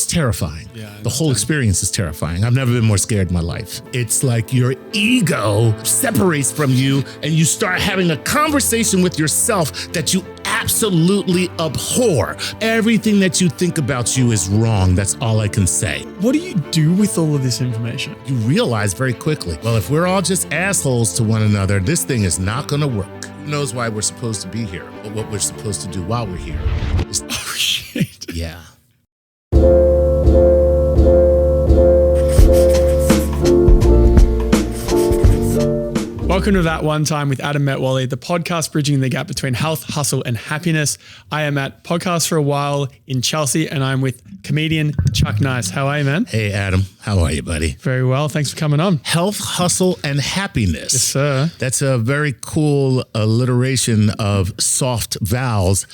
It's terrifying. Yeah, the whole experience is terrifying. I've never been more scared in my life. It's like your ego separates from you and you start having a conversation with yourself that you absolutely abhor. Everything that you think about you is wrong. That's all I can say. What do you do with all of this information? You realize very quickly, well, if we're all just assholes to one another, this thing is not going to work. Who knows why we're supposed to be here, but what we're supposed to do while we're here is... Oh, shit. Yeah. Welcome to That One Time with Adam Metwally, the podcast bridging the gap between health, hustle, and happiness. I am at Podcast for a While in Chelsea, and I'm with comedian Chuck Nice. How are you, man? Hey, Adam. How are you, buddy? Very well. Thanks for coming on. Health, hustle, and happiness. Yes, sir. That's a very cool alliteration of soft vowels.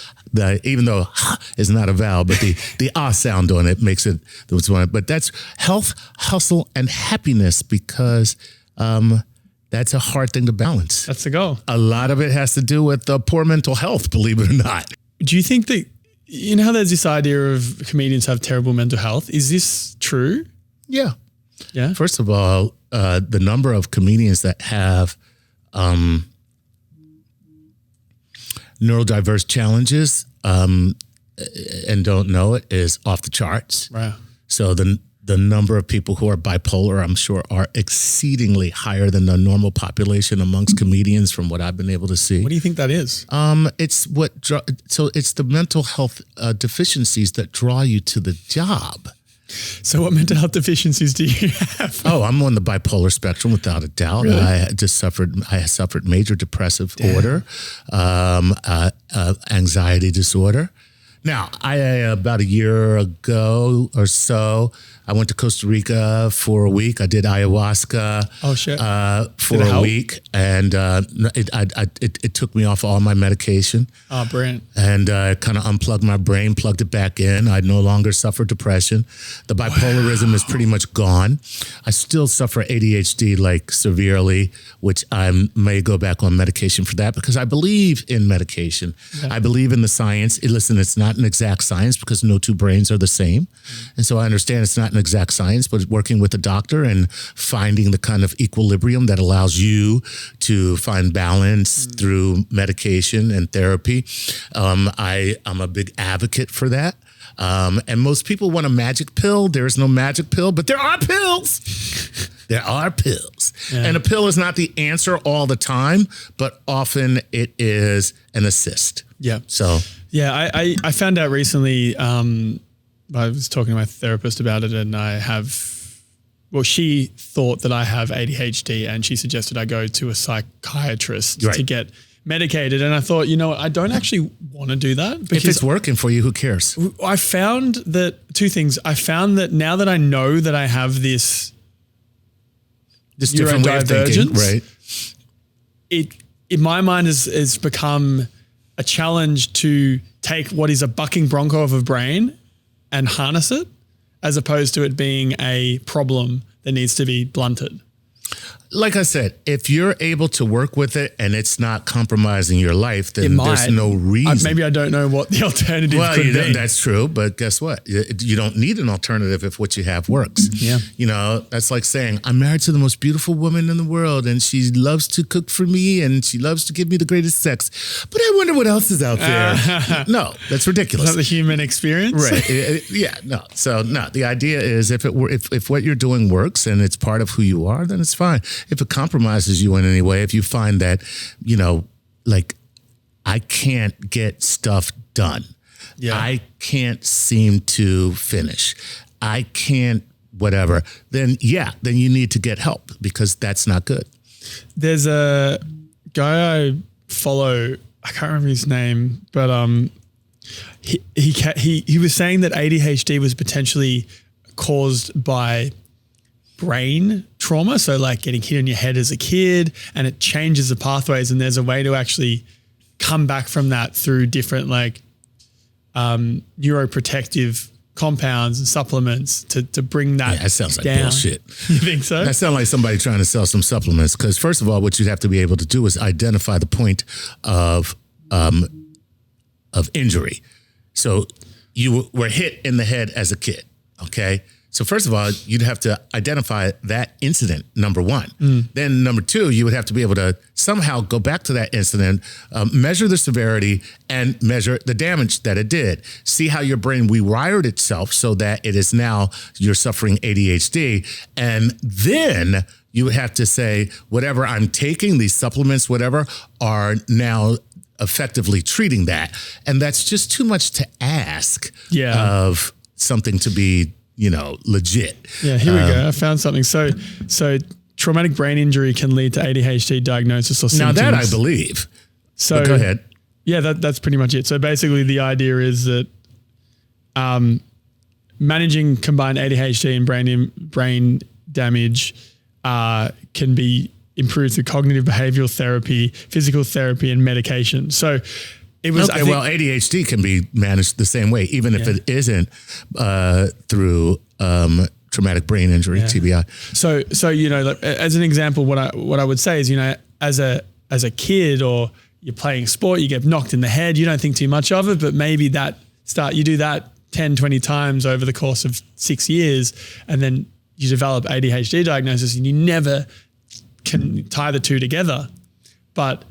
Even though is not a vowel, but the ah sound on it makes it. But that's health, hustle, and happiness because that's a hard thing to balance. That's the goal. A lot of it has to do with poor mental health, believe it or not. Do you think that, you know how there's this idea of comedians have terrible mental health? Is this true? Yeah. Yeah. First of all, the number of comedians that have neurodiverse challenges and don't know it is off the charts. Right. So the number of people who are bipolar, I'm sure, are exceedingly higher than the normal population amongst comedians from what I've been able to see. What do you think that is? It's it's the mental health deficiencies that draw you to the job. So what mental health deficiencies do you have? Oh, I'm on the bipolar spectrum without a doubt. Really? I suffered major depressive order, anxiety disorder. Now, about a year ago or so, I went to Costa Rica for a week. I did ayahuasca for a week, and it took me off all my medication. Oh, brilliant. And kind of unplugged my brain, plugged it back in. I no longer suffer depression. The bipolarism is pretty much gone. I still suffer ADHD like severely, which I may go back on medication for that because I believe in medication. Yeah. I believe in the science. Listen, it's not an exact science because no two brains are the same. And so I understand it's not an exact science, but working with a doctor and finding the kind of equilibrium that allows you to find balance through medication and therapy. I'm a big advocate for that. And most people want a magic pill. There is no magic pill, but there are pills. There are pills. Yeah. And a pill is not the answer all the time, but often it is an assist. Yeah. So, yeah, I found out recently, I was talking to my therapist about it and she thought that I have ADHD and she suggested I go to a psychiatrist to get medicated. And I thought, you know what, I don't actually want to do that. Because if it's working for you, who cares? I found that two things. I found that now that I know that I have this different way of thinking, right? It in my mind has become a challenge to take what is a bucking bronco of a brain and harness it, as opposed to it being a problem that needs to be blunted. Like I said, if you're able to work with it and it's not compromising your life, then there's no reason. Maybe I don't know what the alternative could be. That's true, but guess what? You don't need an alternative if what you have works. Yeah. You know, that's like saying, I'm married to the most beautiful woman in the world and she loves to cook for me and she loves to give me the greatest sex, but I wonder what else is out there. No, that's ridiculous. Is that the human experience? Right. Yeah, no. So, no, the idea is if what you're doing works and it's part of who you are, then it's fine. If it compromises you in any way, if you find that, you know, like I can't get stuff done. Yeah. I can't seem to finish. I can't whatever. Then you need to get help because that's not good. There's a guy I follow, I can't remember his name, but he was saying that ADHD was potentially caused by brain trauma. So like getting hit on your head as a kid and it changes the pathways, and there's a way to actually come back from that through different like neuroprotective compounds and supplements to bring that. Yeah, that sounds like down. bullshit. You think so? That sounds like somebody trying to sell some supplements. Because first of all, what you'd have to be able to do is identify the point of injury. So you were hit in the head as a kid. Okay. So first of all, you'd have to identify that incident, number one. Then number two, you would have to be able to somehow go back to that incident, measure the severity and measure the damage that it did. See how your brain rewired itself so that it is now you're suffering ADHD. And then you would have to say, whatever I'm taking, these supplements, whatever, are now effectively treating that. And that's just too much to ask of something to be, legit. Yeah, here we go. I found something. So traumatic brain injury can lead to ADHD diagnosis or symptoms. Now that I believe. So but go ahead. Yeah, that's pretty much it. So basically the idea is that managing combined ADHD and brain damage can be improved through cognitive behavioral therapy, physical therapy, and medication. So it was ADHD can be managed the same way, even if it isn't through traumatic brain injury, TBI. So like, as an example, what I would say is, as a kid, or you're playing sport, you get knocked in the head, you don't think too much of it, but maybe you do that 10, 20 times over the course of 6 years, and then you develop ADHD diagnosis, and you never can tie the two together, but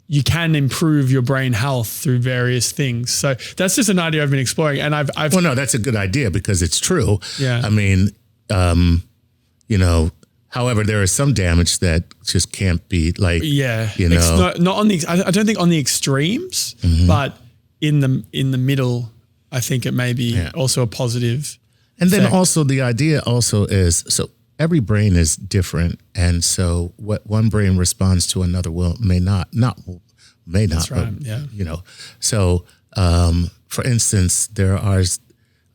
you can improve your brain health through various things. So that's just an idea I've been exploring. And I've well, no, that's a good idea because it's true. Yeah. I mean, however, there is some damage that just can't be it's not on the, I don't think on the extremes, but in the middle, I think it may be also a positive. And then also the idea also is, so every brain is different. And so what one brain responds to another may not. That's right. But, so for instance, there are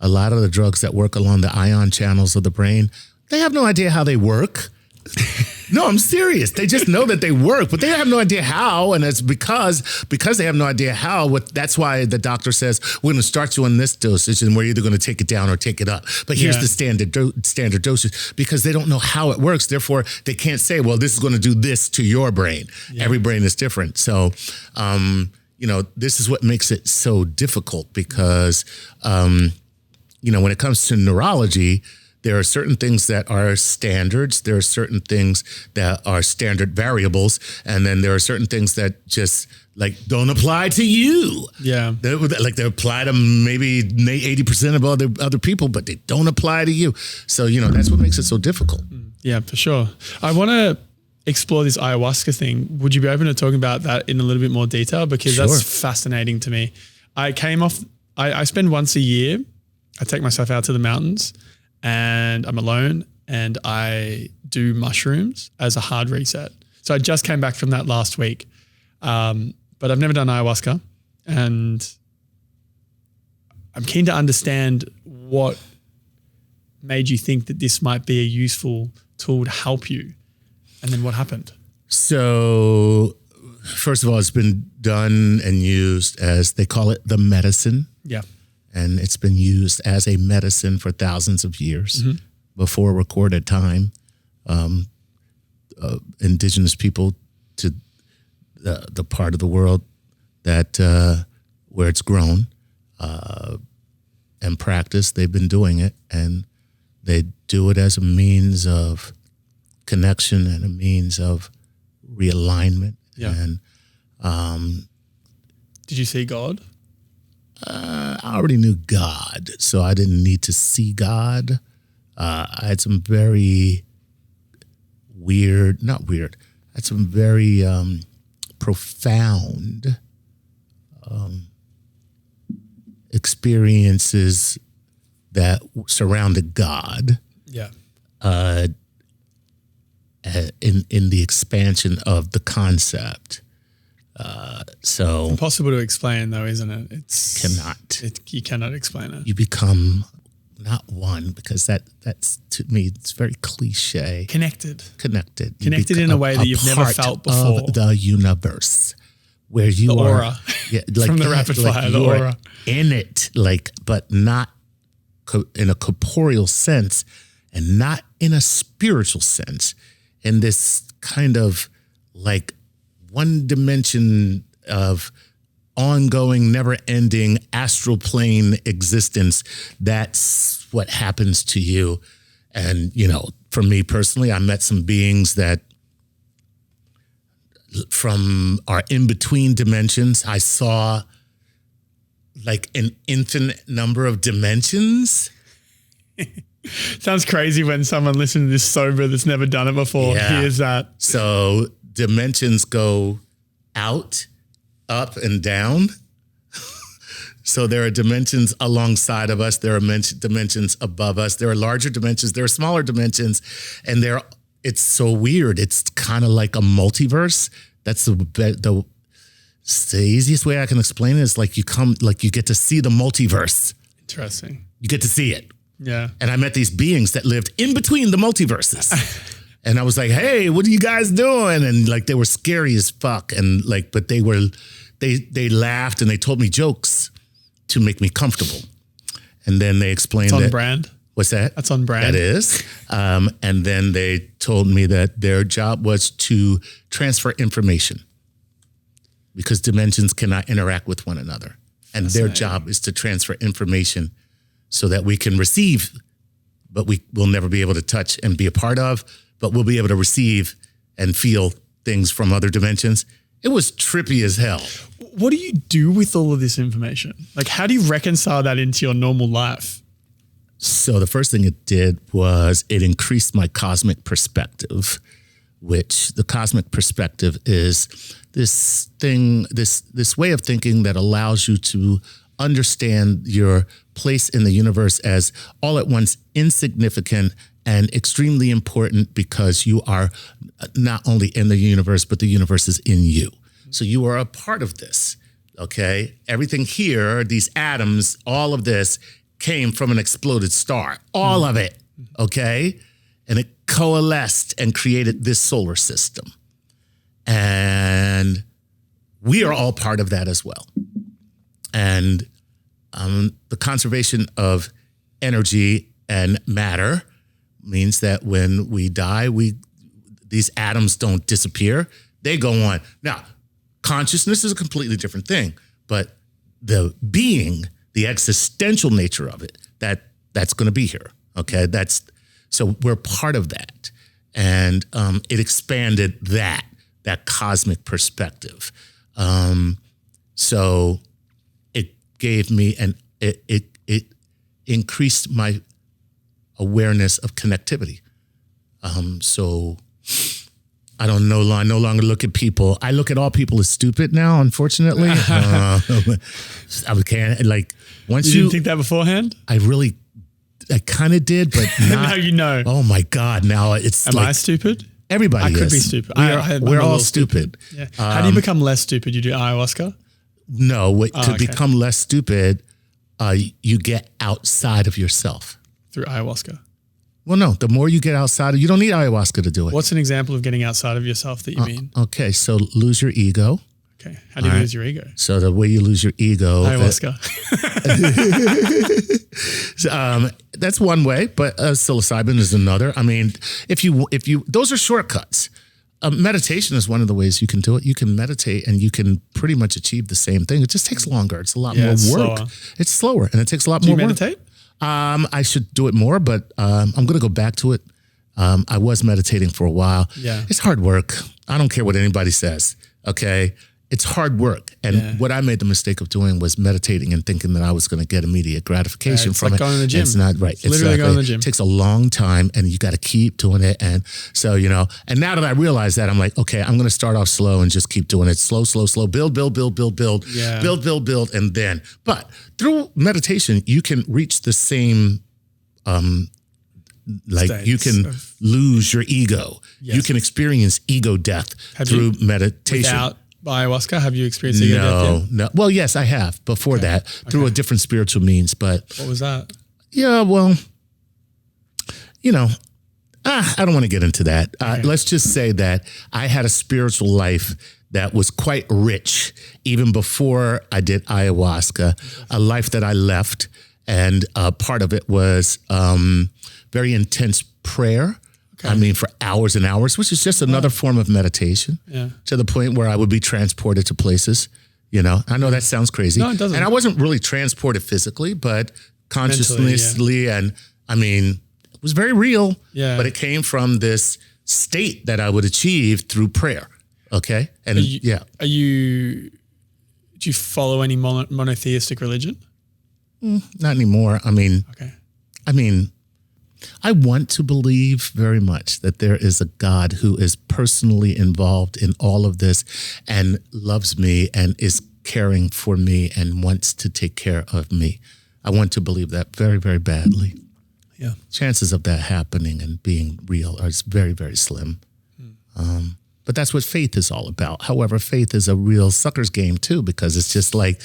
a lot of the drugs that work along the ion channels of the brain. They have no idea how they work. No, I'm serious. They just know that they work, but they have no idea how. And it's because they have no idea how. That's why the doctor says, we're going to start you on this dosage and we're either going to take it down or take it up. But here's the standard dosage, because they don't know how it works. Therefore, they can't say, well, this is going to do this to your brain. Yeah. Every brain is different. So, this is what makes it so difficult because, when it comes to neurology, there are certain things that are standards. There are certain things that are standard variables. And then there are certain things that just don't apply to you. Yeah. They apply to maybe 80% of other people, but they don't apply to you. So, that's what makes it so difficult. Yeah, for sure. I want to explore this ayahuasca thing. Would you be open to talking about that in a little bit more detail? Because that's fascinating to me. I spend once a year, I take myself out to the mountains, and I'm alone, and I do mushrooms as a hard reset. So I just came back from that last week, but I've never done ayahuasca, and I'm keen to understand what made you think that this might be a useful tool to help you, and then what happened? So first of all, it's been done and used as, they call it the medicine. Yeah. And it's been used as a medicine for thousands of years before recorded time. Indigenous people to the part of the world that where it's grown and practiced, they've been doing it, and they do it as a means of connection and a means of realignment. Yeah. And did you see God? I already knew God, so I didn't need to see God. I had some very I had some very profound experiences that surrounded God. Yeah. In the expansion of the concept. So impossible to explain, though, isn't it? You cannot explain it. You become not one, because that's to me, it's very cliche. Connected You in a way that you've never felt before. Of the universe, where you the are aura. From the rapid fire, the aura in it, but not in a corporeal sense, and not in a spiritual sense. In this kind of one dimension of ongoing, never-ending astral plane existence that's what happens to you. And, you know, for me personally, I met some beings that from our in-between dimensions, I saw like an infinite number of dimensions. Sounds crazy when someone listening to this sober that's never done it before hears that. So dimensions go out, up, and down. So there are dimensions alongside of us. There are dimensions above us. There are larger dimensions. There are smaller dimensions. And it's so weird. It's kind of like a multiverse. That's the easiest way I can explain it is like you get to see the multiverse. Interesting. You get to see it. Yeah. And I met these beings that lived in between the multiverses. And I was like, hey, what are you guys doing? And like, they were scary as fuck. And like, but they laughed and they told me jokes to make me comfortable. And then they explained it's on brand. What's that? That's on brand. That is. And then they told me that their job was to transfer information because dimensions cannot interact with one another. And their job is to transfer information so that we can receive, but we will never be able to touch and be a part of, but we'll be able to receive and feel things from other dimensions. It was trippy as hell. What do you do with all of this information? Like, how do you reconcile that into your normal life? So the first thing it did was it increased my cosmic perspective, which the cosmic perspective is this thing, this way of thinking that allows you to understand your place in the universe as all at once insignificant and extremely important because you are not only in the universe, but the universe is in you. So you are a part of this, okay? Everything here, these atoms, all of this came from an exploded star, all of it, okay? And it coalesced and created this solar system. And we are all part of that as well. And the conservation of energy and matter means that when we die, these atoms don't disappear. They go on. Now, consciousness is a completely different thing, but the being, the existential nature of it, that's going to be here. Okay, so we're part of that, and it expanded that cosmic perspective. So it gave me it increased my awareness of connectivity. So I no longer look at people. I look at all people as stupid now, unfortunately. I can't, like, once you didn't think that beforehand? I kind of did, but not. Now you know. Oh my God. Now it's Am I stupid? Everybody is. I could be stupid. We're all stupid. Yeah. How do you become less stupid? You do ayahuasca? No, to become less stupid, you get outside of yourself. Through ayahuasca? Well, no, the more you get outside, you don't need ayahuasca to do it. What's an example of getting outside of yourself that you mean? Okay, so lose your ego. Okay, how do you lose your ego? So the way you lose your ego. Ayahuasca. That's one way, but psilocybin is another. I mean, if you, those are shortcuts. Meditation is one of the ways you can do it. You can meditate and you can pretty much achieve the same thing. It just takes longer. It's a lot more work. Slower. It's slower and it takes a lot more work. Do you meditate? I should do it more, but I'm going to go back to it. I was meditating for a while. Yeah. It's hard work. I don't care what anybody says. Okay. It's hard work. And what I made the mistake of doing was meditating and thinking that I was going to get immediate gratification from like it. Going to the gym. It's not right. It's literally going to the gym. It takes a long time and you got to keep doing it. And so, and now that I realize that, I'm like, okay, I'm going to start off slow and just keep doing it. Slow, build, Yeah. build. And then, but through meditation, you can reach the same, you can lose your ego. Yes. You can experience ego death through meditation. Without ayahuasca, have you experienced ego death yet? No. Well, yes, I have before that through a different spiritual means, but. What was that? Yeah, well, I don't want to get into that. Let's just say that I had a spiritual life that was quite rich even before I did ayahuasca, a life that I left. And part of it was very intense prayer. Okay. I mean, for hours and hours, which is just another form of meditation to the point where I would be transported to places, I know that sounds crazy. No, it doesn't. And I wasn't really transported physically, but consciously. And I mean, it was very real, Yeah. but it came from this state that I would achieve through prayer. Okay. And do you follow any monotheistic religion? Not anymore. Okay. I want to believe very much that there is a God who is personally involved in all of this and loves me and is caring for me and wants to take care of me. I want to believe that very, very badly. Yeah. Chances of that happening and being real are very, very slim. But that's what faith is all about. However, faith is a real sucker's game too, because it's just like,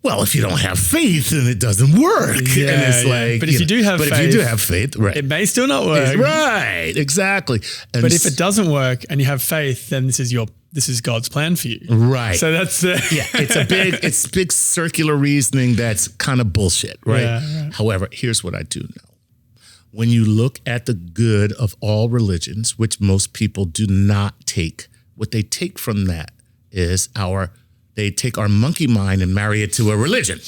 well, if you don't have faith, then it doesn't work. Yeah, and it's like, but if you do have faith, right. It may still not work. Right, exactly. And but if it doesn't work and you have faith, then this is God's plan for you. Right. So that's it's big circular reasoning that's kind of bullshit, right? Yeah, right? However, here's what I do know. When you look at the good of all religions, which most people do not take, what they take from that is they take our monkey mind and marry it to a religion.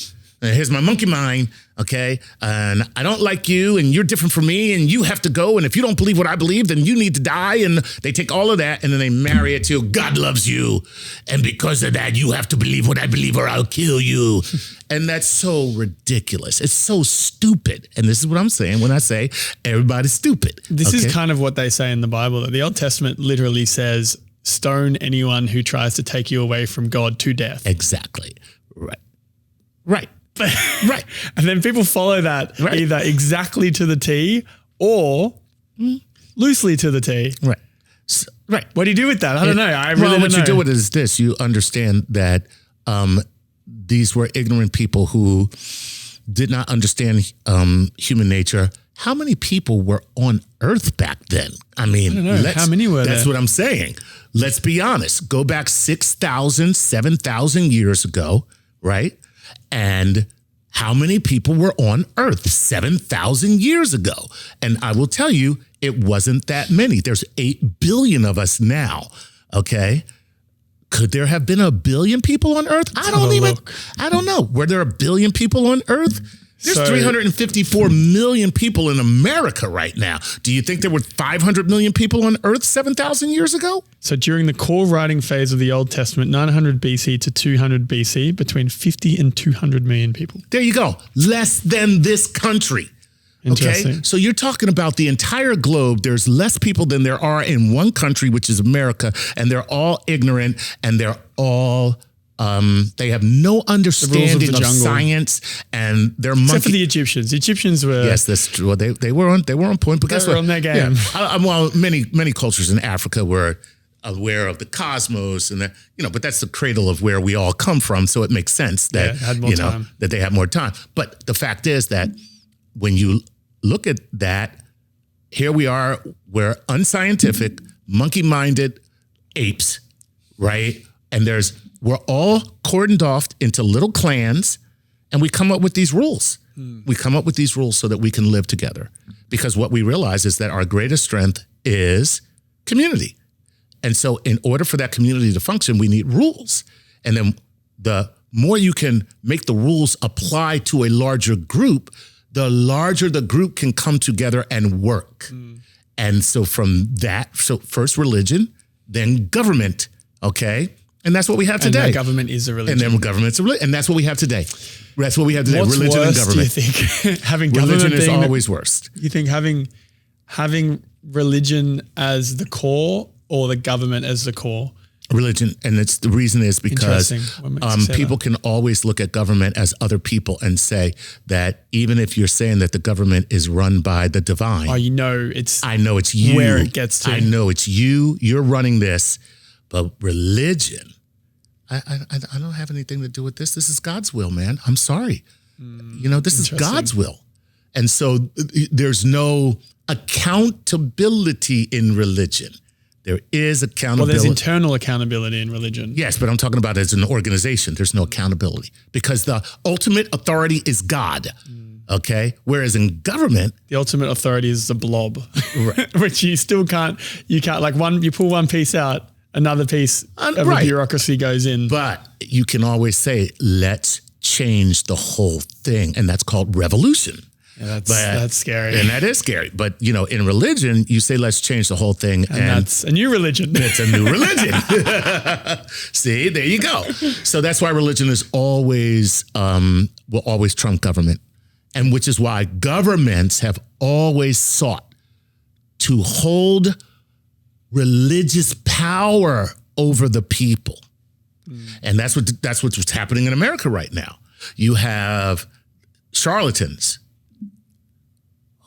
And here's my monkey mind, okay? And I don't like you, and you're different from me, and you have to go. And if you don't believe what I believe, then you need to die. And they take all of that, and then they marry it to God loves you. And because of that, you have to believe what I believe, or I'll kill you. And that's so ridiculous. It's so stupid. And this is what I'm saying when I say everybody's stupid. This is kind of what they say in the Bible, that the Old Testament literally says, stone anyone who tries to take you away from God to death. Exactly. Right. Right. Right. And then people follow that either exactly to the T or loosely to the T. Right. So, right. What do you do with that? I don't know. I really don't what know. you do with it is this. You understand that these were ignorant people who did not understand human nature. How many people were on Earth back then? I mean, I don't know. How many were that's there? what I'm saying. Let's be honest. Go back 6,000, 7,000 years ago, right? And how many people were on Earth 7,000 years ago? And I will tell you, it wasn't that many. There's 8 billion of us now, okay? Could there have been 1 billion people on Earth? I don't know. Were there 1 billion people on Earth? There's 354 million people in America right now. Do you think there were 500 million people on Earth 7,000 years ago? So during the core writing phase of the Old Testament, 900 BC to 200 BC, between 50 and 200 million people. There you go. Less than this country. Okay, so you're talking about the entire globe. There's less people than there are in one country, which is America, and they're all ignorant, and they're all they have no understanding of science, and they're except for the Egyptians. The Egyptians were that's true. Well, they were on point. But guess what? On their game. Yeah. Well, many cultures in Africa were aware of the cosmos, and but that's the cradle of where we all come from. So it makes sense that that they have more time. But the fact is that when you look at that, here we are. We're unscientific, monkey-minded apes, right? And we're all cordoned off into little clans, and we come up with these rules. We come up with these rules so that we can live together. Because what we realize is that our greatest strength is community. And so in order for that community to function, we need rules. And then the more you can make the rules apply to a larger group, the larger the group can come together and work. And so from that, first religion, then government, okay? And that's what we have today. And government is a religion. And then government's a religion. And that's what we have today. That's what we have today. What's religion worse, and government. Do you think having religion government is always worst. You think having religion as the core or the government as the core? Religion, and the reason is because people can always look at government as other people and say that even if you're saying that the government is run by the divine, I know it's you. Where it gets to. I know it's you. You're running this, but religion, I don't have anything to do with this. This is God's will, man. I'm sorry. This is God's will, and so there's no accountability in religion. There is accountability. Well, there's internal accountability in religion. Yes, but I'm talking about as an organization. There's no accountability because the ultimate authority is God. Okay. Whereas in government, the ultimate authority is the blob, right. Which you still can't. You can't you pull one piece out, another piece of the bureaucracy goes in. But you can always say, let's change the whole thing. And that's called revolution. Yeah, that's scary. And that is scary. But, you know, in religion, you say, let's change the whole thing. And that's a new religion. It's a new religion. See, there you go. So that's why religion is always, will always trump government. And which is why governments have always sought to hold religious power over the people. And that's what's happening in America right now. You have charlatans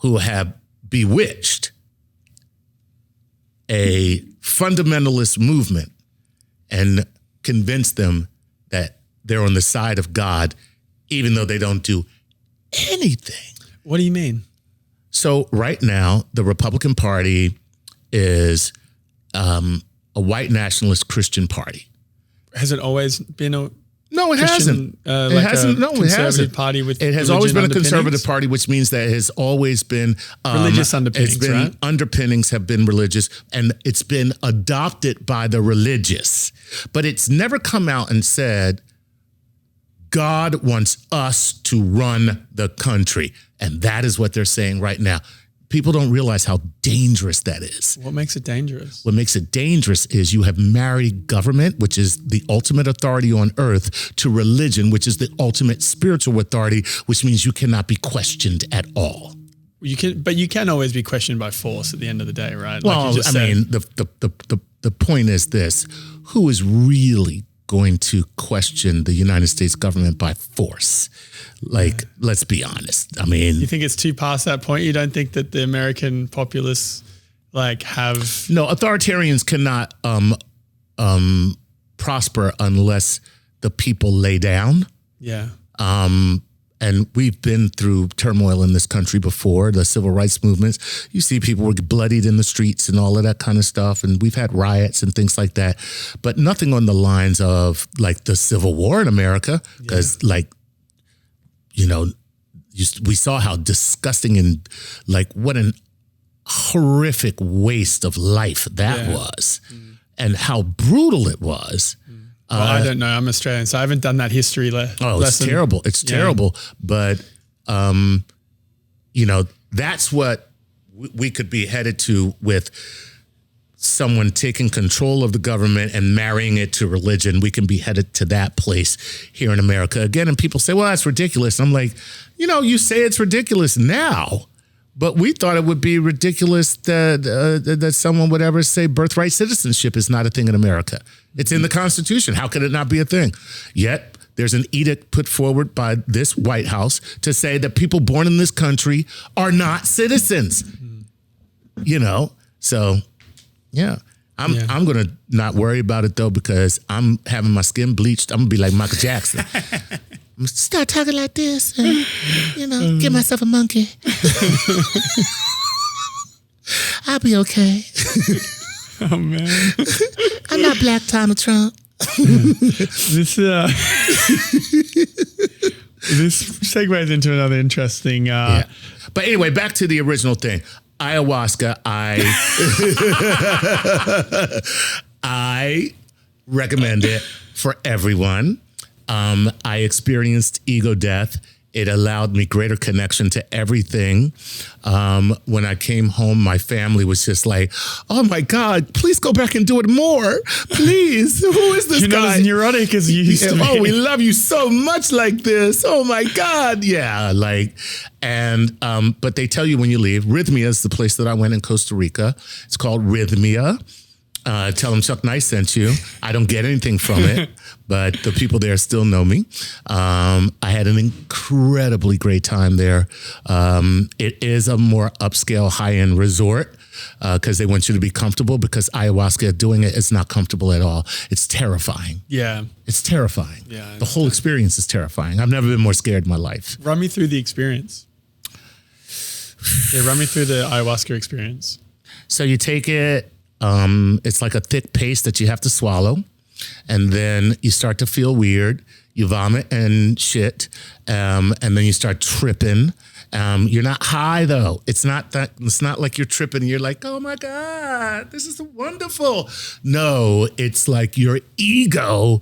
who have bewitched a fundamentalist movement and convinced them that they're on the side of God, even though they don't do anything. What do you mean? So right now, the Republican Party is a white nationalist Christian party. Has it always been a No, it Christian, hasn't. It hasn't. No, it hasn't. Party with it has always been a conservative party, which means that it has always been religious underpinnings. It's been right? Underpinnings have been religious, and it's been adopted by the religious. But it's never come out and said, God wants us to run the country, and that is what they're saying right now. People don't realize how dangerous that is. What makes it dangerous? What makes it dangerous is you have married government, which is the ultimate authority on earth, to religion, which is the ultimate spiritual authority, which means you cannot be questioned at all. But you can always be questioned by force at the end of the day, right? Well, like the point is this: who is really going to question the United States government by force? Like, let's be honest. I mean, you think it's too past that point? You don't think that the American populace have no authoritarians cannot prosper unless the people lay down. Yeah. And we've been through turmoil in this country before, the civil rights movements. You see people were bloodied in the streets and all of that kind of stuff. And we've had riots and things like that, but nothing on the lines of like the Civil War in America. Because we saw how disgusting and like what an horrific waste of life that was and how brutal it was. Well, I don't know. I'm Australian, so I haven't done that history lesson. It's terrible. It's terrible. But, that's what we could be headed to with someone taking control of the government and marrying it to religion. We can be headed to that place here in America again. And people say, well, that's ridiculous. I'm like, you say it's ridiculous now, but we thought it would be ridiculous that someone would ever say birthright citizenship is not a thing in America. It's in the Constitution. How could it not be a thing? Yet there's an edict put forward by this White House to say that people born in this country are not citizens. So yeah. I'm going to not worry about it though, because I'm having my skin bleached. I'm going to be like Michael Jackson. I'm going to start talking like this and, get myself a monkey. I'll be okay. Oh, man. I'm not Black Donald Trump. This segues into another interesting... But anyway, back to the original thing. Ayahuasca, I recommend it for everyone. I experienced ego death. It allowed me greater connection to everything. When I came home, my family was just like, oh my God, please go back and do it more. Please. Who is this guy? You're not as neurotic as you used to be. Oh, we love you so much like this. Oh my God. Yeah. But they tell you when you leave, Rhythmia is the place that I went in Costa Rica. It's called Rhythmia. Tell them Chuck Nice sent you. I don't get anything from it, but the people there still know me. I had an incredibly great time there. It is a more upscale, high-end resort because they want you to be comfortable, because ayahuasca, doing it is not comfortable at all. It's terrifying. Yeah. It's terrifying. Yeah, the whole experience is terrifying. I've never been more scared in my life. Run me through the experience. Run me through the ayahuasca experience. So you take it. It's like a thick paste that you have to swallow, and then you start to feel weird. You vomit and shit, and then you start tripping, You're not high though. It's not like you're tripping and you're like, oh my God, this is wonderful. No, it's like your ego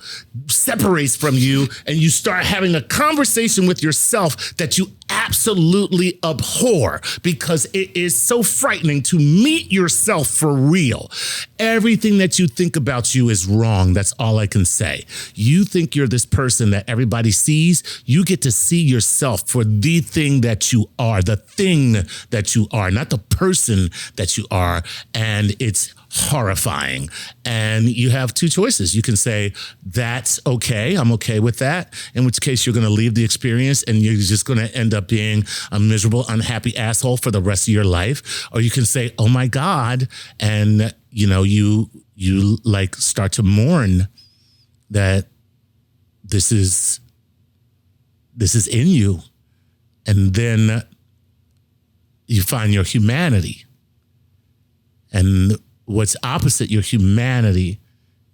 separates from you and you start having a conversation with yourself that you absolutely abhor because it is so frightening to meet yourself for real. Everything that you think about you is wrong. That's all I can say. You think you're this person that everybody sees. You get to see yourself for the thing that you are, the thing that you are, not the person that you are. And it's horrifying. And you have two choices. You can say, that's okay. I'm okay with that. In which case you're going to leave the experience and you're just going to end up being a miserable, unhappy asshole for the rest of your life. Or you can say, oh my God. And you like start to mourn that this is in you. And then you find your humanity. And what's opposite your humanity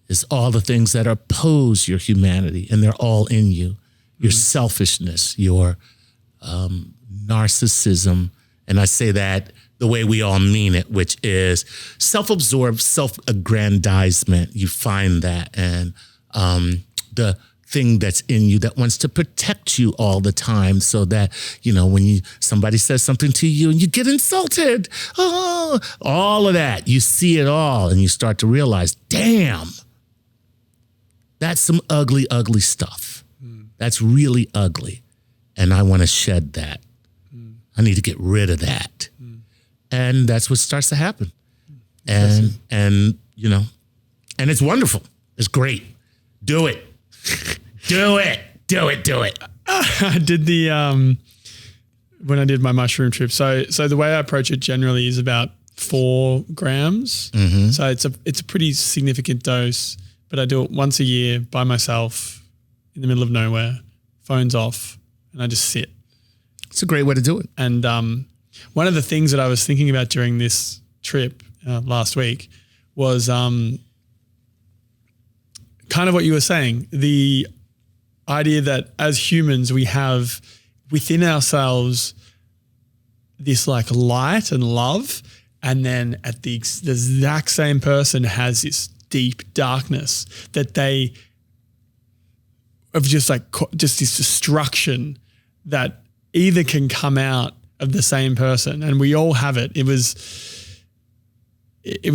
is all the things that oppose your humanity, and they're all in you. Your selfishness, your narcissism, and I say that the way we all mean it, which is self-absorbed, self-aggrandizement. You find that, and the thing that's in you that wants to protect you all the time so that, when somebody says something to you and you get insulted, all of that, you see it all and you start to realize, damn, that's some ugly, ugly stuff. That's really ugly. And I want to shed that. I need to get rid of that. And that's what starts to happen. And it's wonderful. It's great. Do it. Do it. I did when I did my mushroom trip. So the way I approach it generally is about 4 grams. Mm-hmm. So it's a pretty significant dose, but I do it once a year by myself in the middle of nowhere, phones off, and I just sit. It's a great way to do it. And one of the things that I was thinking about during this trip last week was kind of what you were saying, the idea that as humans, we have within ourselves this like light and love, and then at the exact same person has this deep darkness that they of just this destruction that either can come out of the same person, and we all have it. It was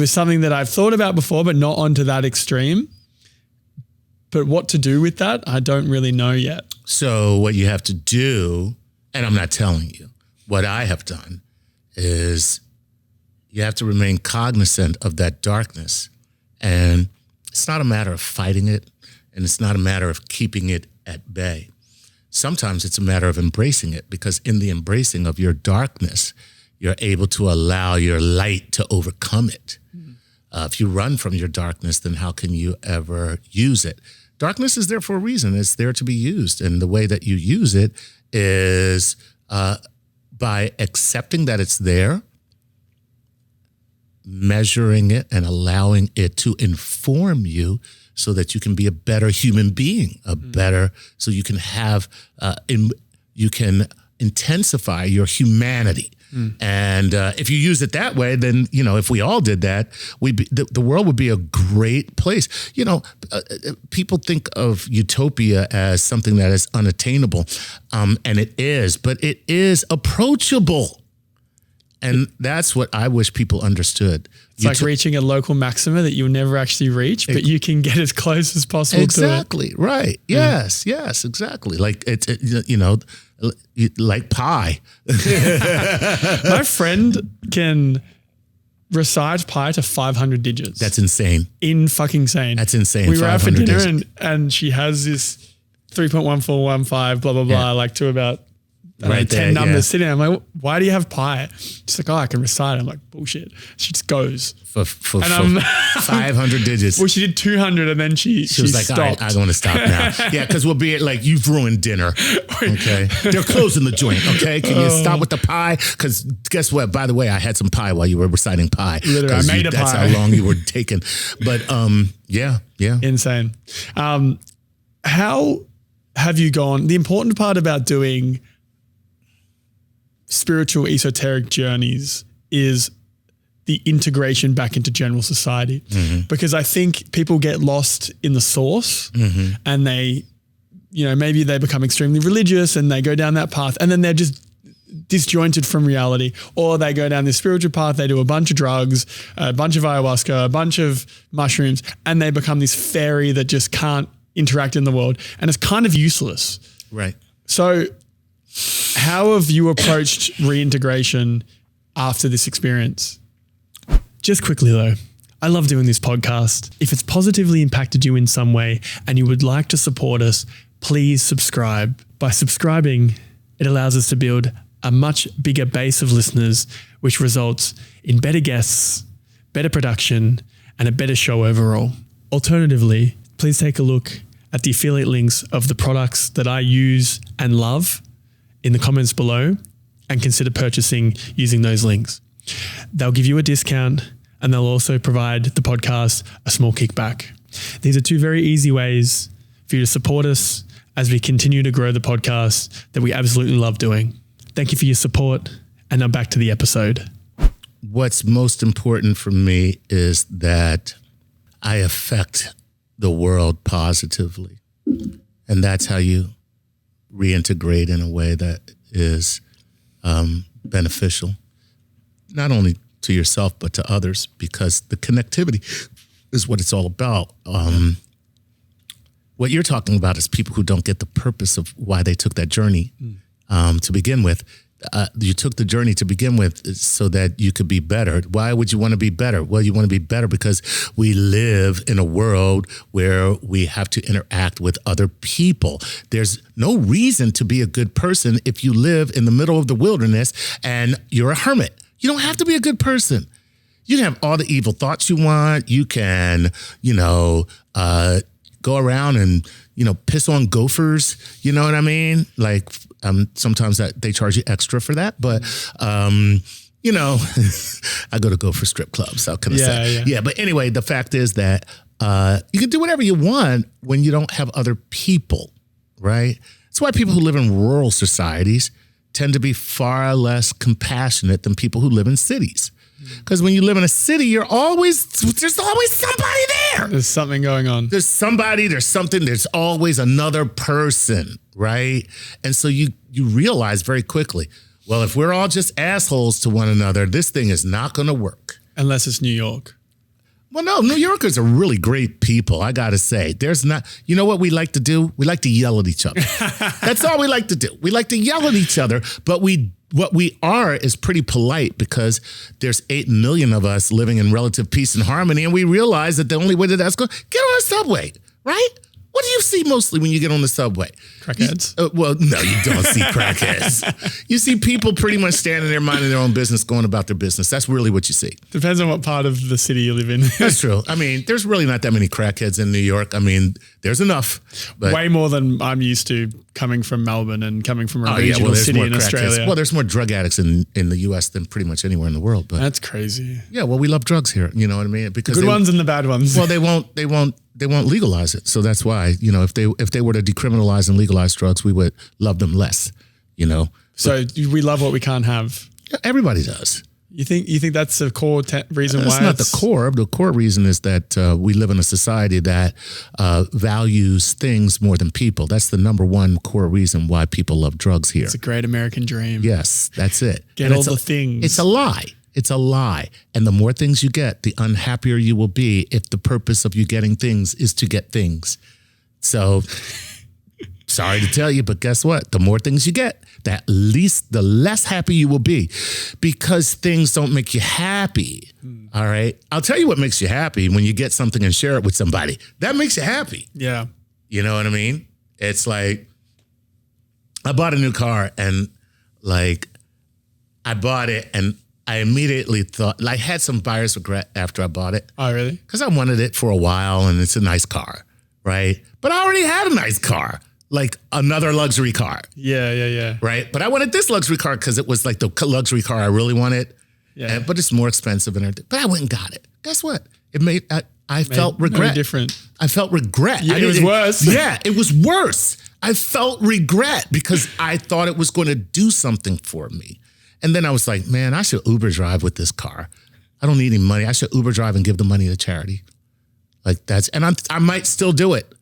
something that I've thought about before, but not onto that extreme. But what to do with that, I don't really know yet. So what you have to do, and I'm not telling you, what I have done is you have to remain cognizant of that darkness. And it's not a matter of fighting it, and it's not a matter of keeping it at bay. Sometimes it's a matter of embracing it, because in the embracing of your darkness, you're able to allow your light to overcome it. If you run from your darkness, then how can you ever use it? Darkness is there for a reason. It's there to be used. And the way that you use it is by accepting that it's there, measuring it, and allowing it to inform you so that you can be a better human being, so you can have, you can intensify your humanity. And if you use it that way, then, if we all did that, the world would be a great place. People think of utopia as something that is unattainable, and it is, but it is approachable. And that's what I wish people understood. It's like reaching a local maxima that you'll never actually reach, but you can get as close as possible to it. Exactly, right. Yes, exactly. Like like pi. My friend can recite pi to 500 digits. That's insane. Insane. That's insane. We were out for dinner and she has this 3.1415 blah, blah, blah, like to about 10 numbers sitting there. I'm like, why do you have pi? She's like, I can recite. I'm like, bullshit. She just goes. For 500 digits. Well, she did 200 and then she was like, stopped. I want to stop now. Yeah, because we'll be like, you've ruined dinner. Okay. They're closing the joint. Okay. Can you stop with the pie? Because guess what? By the way, I had some pie while you were reciting pie. Literally, I made a pie. That's how long you were taking. But yeah. Insane. How have you gone? The important part about doing spiritual esoteric journeys is the integration back into general society. Because I think people get lost in the source and they, maybe they become extremely religious and they go down that path and then they're just disjointed from reality, or they go down this spiritual path, they do a bunch of drugs, a bunch of ayahuasca, a bunch of mushrooms, and they become this fairy that just can't interact in the world. And it's kind of useless. Right. So how have you approached reintegration after this experience? Just quickly though, I love doing this podcast. If it's positively impacted you in some way and you would like to support us, please subscribe. By subscribing, it allows us to build a much bigger base of listeners, which results in better guests, better production, and a better show overall. Alternatively, please take a look at the affiliate links of the products that I use and love in the comments below and consider purchasing using those links. They'll give you a discount and they'll also provide the podcast a small kickback. These are two very easy ways for you to support us as we continue to grow the podcast that we absolutely love doing. Thank you for your support. And now back to the episode. What's most important for me is that I affect the world positively. And that's how you reintegrate in a way that is beneficial, not only to yourself, but to others, because the connectivity is what it's all about. What you're talking about is people who don't get the purpose of why they took that journey to begin with. You took the journey to begin with so that you could be better. Why would you want to be better? Well, you want to be better because we live in a world where we have to interact with other people. There's no reason to be a good person if you live in the middle of the wilderness and you're a hermit. You don't have to be a good person. You can have all the evil thoughts you want. You can, go around and, piss on gophers. You know what I mean? Like, sometimes they charge you extra for that, but, I go to gopher strip clubs. How can I say? Yeah. But anyway, the fact is that, you can do whatever you want when you don't have other people, right? That's why people who live in rural societies tend to be far less compassionate than people who live in cities. Because when you live in a city, there's always somebody there. There's something going on. There's somebody, there's something, there's always another person, right? And so you realize very quickly, well, if we're all just assholes to one another, this thing is not going to work. Unless it's New York. Well, no, New Yorkers are really great people, I got to say. There's not, you know what we like to do? We like to yell at each other. That's all we like to do. We like to yell at each other, but what we are is pretty polite because there's 8 million of us living in relative peace and harmony, and we realize that the only way that's going, get on a subway, right? What do you see mostly when you get on the subway? Crackheads? Well, no, you don't see crackheads. You see people pretty much standing there minding their own business, going about their business. That's really what you see. Depends on what part of the city you live in. That's true. I mean, there's really not that many crackheads in New York. I mean, there's enough. But way more than I'm used to coming from Melbourne and coming from a regional city in Australia. Well, there's more drug addicts in the U.S. than pretty much anywhere in the world. But that's crazy. Yeah, well, we love drugs here. You know what I mean? Because the good ones and the bad ones. Well, they won't legalize it. So that's why, if they were to decriminalize and legalize drugs, we would love them less, So we love what we can't have. Yeah, everybody does. You think that's the core reason why? It's not the core. The core reason is that we live in a society that values things more than people. That's the number one core reason why people love drugs here. It's a great American dream. Yes, that's it. Get all the things. It's a lie. It's a lie. And the more things you get, the unhappier you will be if the purpose of you getting things is to get things. So sorry to tell you, but guess what? The more things you get, the less happy you will be because things don't make you happy. All right. I'll tell you what makes you happy when you get something and share it with somebody. That makes you happy. Yeah. You know what I mean? It's like I bought a new car and I bought it and I immediately thought, I had some buyer's regret after I bought it. Oh, really? Because I wanted it for a while and it's a nice car, right? But I already had a nice car, like another luxury car. Yeah. Right? But I wanted this luxury car because it was like the luxury car I really wanted. Yeah. But it's more expensive and everything. But I went and got it. Guess what? I felt regret. No different. I felt regret. Yeah, it was worse. Yeah, it was worse. I felt regret because I thought it was going to do something for me. And then I was like, man, I should Uber drive with this car. I don't need any money. I should Uber drive and give the money to charity. Like I might still do it.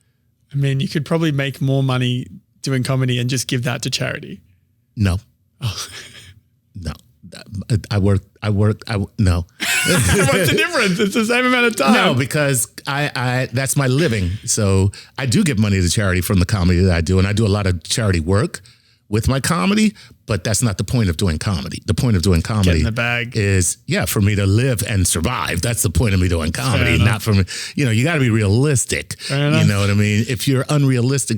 I mean, you could probably make more money doing comedy and just give that to charity. No. Oh. No. I work. No. What's the difference? It's the same amount of time. No, because I that's my living. So I do give money to charity from the comedy that I do. And I do a lot of charity work with my comedy, but that's not the point of doing comedy. The point of doing comedy Get in the bag. is, for me to live and survive. That's the point of me doing comedy, not for me. You got to be realistic. Fair enough. You know what I mean? If you're unrealistic,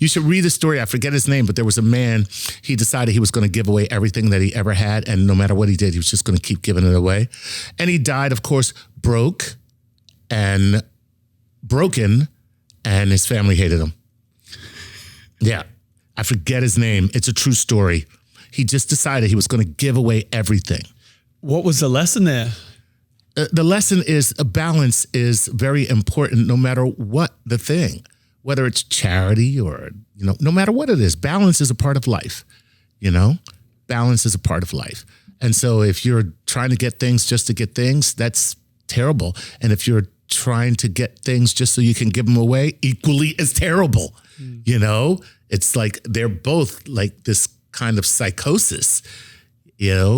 you should read the story. I forget his name, but there was a man, he decided he was going to give away everything that he ever had. And no matter what he did, he was just going to keep giving it away. And he died, of course, broken, and his family hated him. Yeah. I forget his name. It's a true story. He just decided he was going to give away everything. What was the lesson there? The lesson is a balance is very important no matter what the thing, whether it's charity or, no matter what it is, balance is a part of life, balance is a part of life. And so if you're trying to get things just to get things, that's terrible. And if you're trying to get things just so you can give them away, equally as terrible, It's like they're both like this kind of psychosis,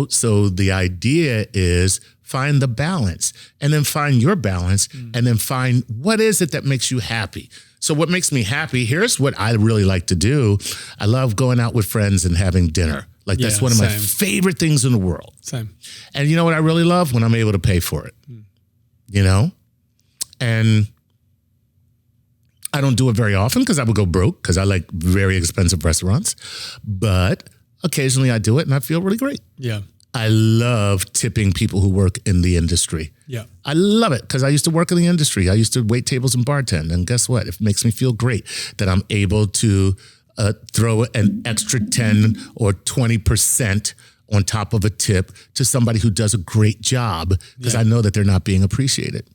So the idea is find the balance and then find your balance and then find what is it that makes you happy. So what makes me happy, here's what I really like to do. I love going out with friends and having dinner. Like that's one of my favorite things in the world. Same. And you know what I really love? When I'm able to pay for it, And I don't do it very often because I would go broke because I like very expensive restaurants. But occasionally I do it and I feel really great. Yeah. I love tipping people who work in the industry. Yeah. I love it because I used to work in the industry. I used to wait tables and bartend. And guess what? It makes me feel great that I'm able to throw an extra 10 or 20% on top of a tip to somebody who does a great job because I know that they're not being appreciated,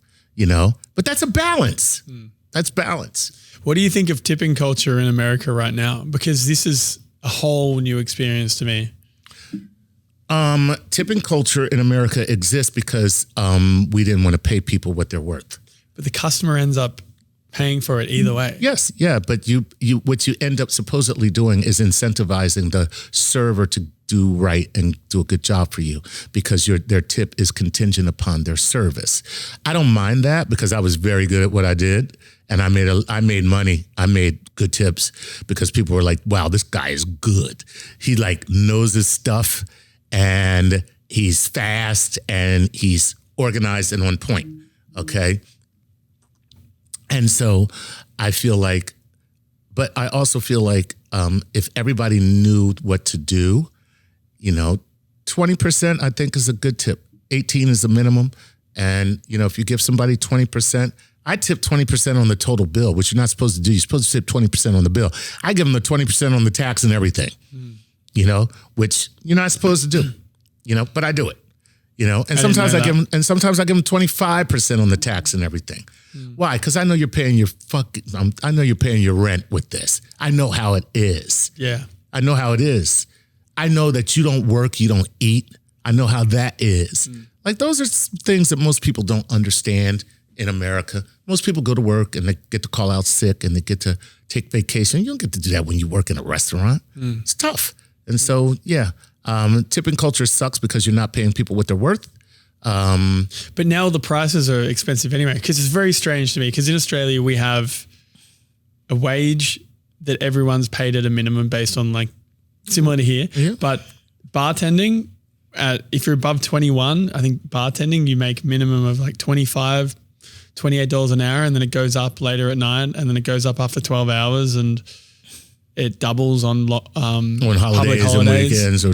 But that's a balance. That's balance. What do you think of tipping culture in America right now? Because this is a whole new experience to me. Tipping culture in America exists because we didn't want to pay people what they're worth. But the customer ends up paying for it either way. Yes, yeah. But what you end up supposedly doing is incentivizing the server to do right and do a good job for you because their tip is contingent upon their service. I don't mind that because I was very good at what I did. And I made money. I made good tips because people were like, wow, this guy is good. He like knows his stuff and he's fast and he's organized and on point. Okay. And so I feel like, but I also feel like if everybody knew what to do, 20% I think is a good tip. 18 is the minimum. And, if you give somebody 20%, I tip 20% on the total bill, which you're not supposed to do. You're supposed to tip 20% on the bill. I give them the 20% on the tax and everything, which you're not supposed to do, but I do it, and sometimes I give them 25% on the tax and everything. Why? Because I know you're paying I know you're paying your rent with this. I know how it is. Yeah. I know how it is. I know that you don't work, you don't eat. I know how that is. Like those are things that most people don't understand in America. Most people go to work and they get to call out sick and they get to take vacation. You don't get to do that when you work in a restaurant. It's tough. And so, tipping culture sucks because you're not paying people what they're worth. But now the prices are expensive anyway, because it's very strange to me because in Australia we have a wage that everyone's paid at a minimum based on like similar to here. Yeah. But bartending, if you're above 21, I think bartending, you make minimum of like $28 an hour, and then it goes up later at night, and then it goes up after 12 hours, and it doubles on holidays and weekends.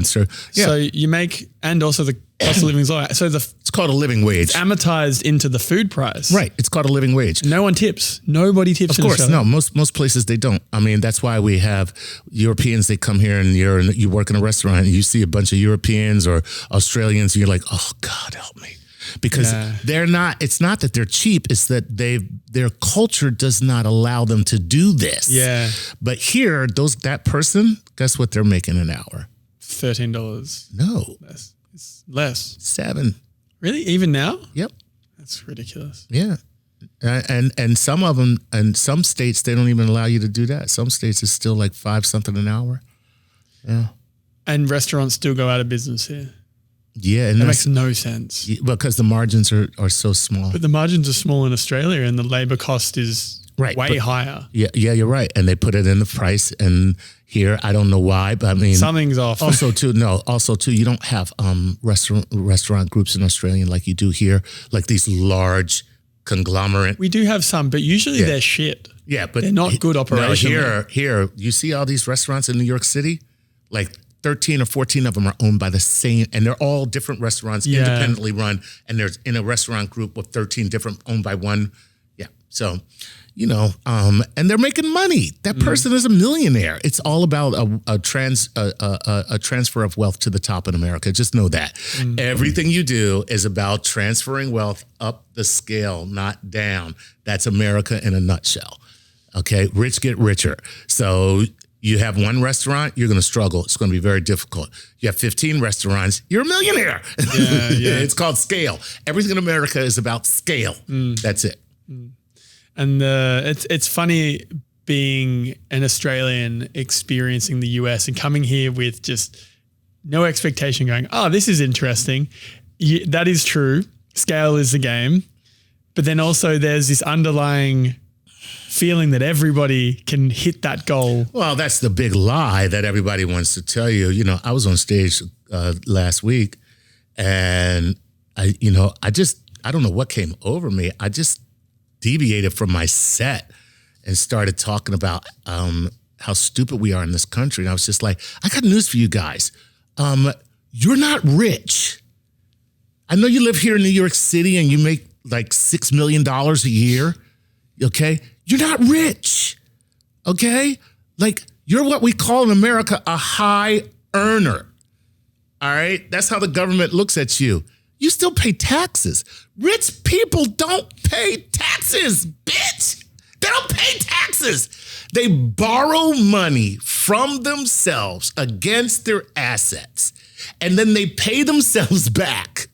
So you make, and also the cost of living is low. So it's called a living wage. It's amortized into the food price. Right. It's called a living wage. No one tips. Nobody tips. Of course, no. Most places they don't. I mean, that's why we have Europeans. They come here and you work in a restaurant and you see a bunch of Europeans or Australians and you're like, oh God, help me. Because they're not, it's not that they're cheap, it's that their culture does not allow them to do this. Yeah. But here, that person, guess what they're making an hour? $13. No, Less. It's less. $7. Really? Even now? Yep. That's ridiculous. Yeah. And some of them, and some states, they don't even allow you to do that. Some states it's still like 5 something an hour. Yeah. And restaurants still go out of business here. Yeah. And That makes no sense. because the margins are so small. But the margins are small in Australia and the labor cost is way higher. Yeah, you're right. And they put it in the price. And here, I don't know why, but I mean, Something's off. Also, too, you don't have restaurant groups in Australia like you do here, like these large conglomerate. We do have some, but usually they're shit. Yeah, but they're not good operations. No, here, you see all these restaurants in New York City, like 13 or 14 of them are owned by the same, and they're all different restaurants, independently run, and there's in a restaurant group with 13 different owned by one. Yeah, so. And they're making money. That person is a millionaire. It's all about a transfer of wealth to the top in America. Just know that. Everything you do is about transferring wealth up the scale, not down. That's America in a nutshell. Okay, rich get richer. So you have one restaurant, you're going to struggle. It's going to be very difficult. You have 15 restaurants, you're a millionaire. Yeah. It's called scale. Everything in America is about scale. That's it. And it's funny being an Australian experiencing the US and coming here with just no expectation going, oh, this is interesting. That is true. Scale is the game. But then also there's this underlying feeling that everybody can hit that goal. Well, that's the big lie that everybody wants to tell you. I was on stage last week and I don't know what came over me. I just deviated from my set and started talking about how stupid we are in this country. And I was just like, I got news for you guys. You're not rich. I know you live here in New York City and you make like $6 million a year. Okay. You're not rich. Okay. Like you're what we call in America a high earner. All right. That's how the government looks at you. You still pay taxes. Rich people don't pay taxes, bitch. They don't pay taxes. They borrow money from themselves against their assets, and then they pay themselves back,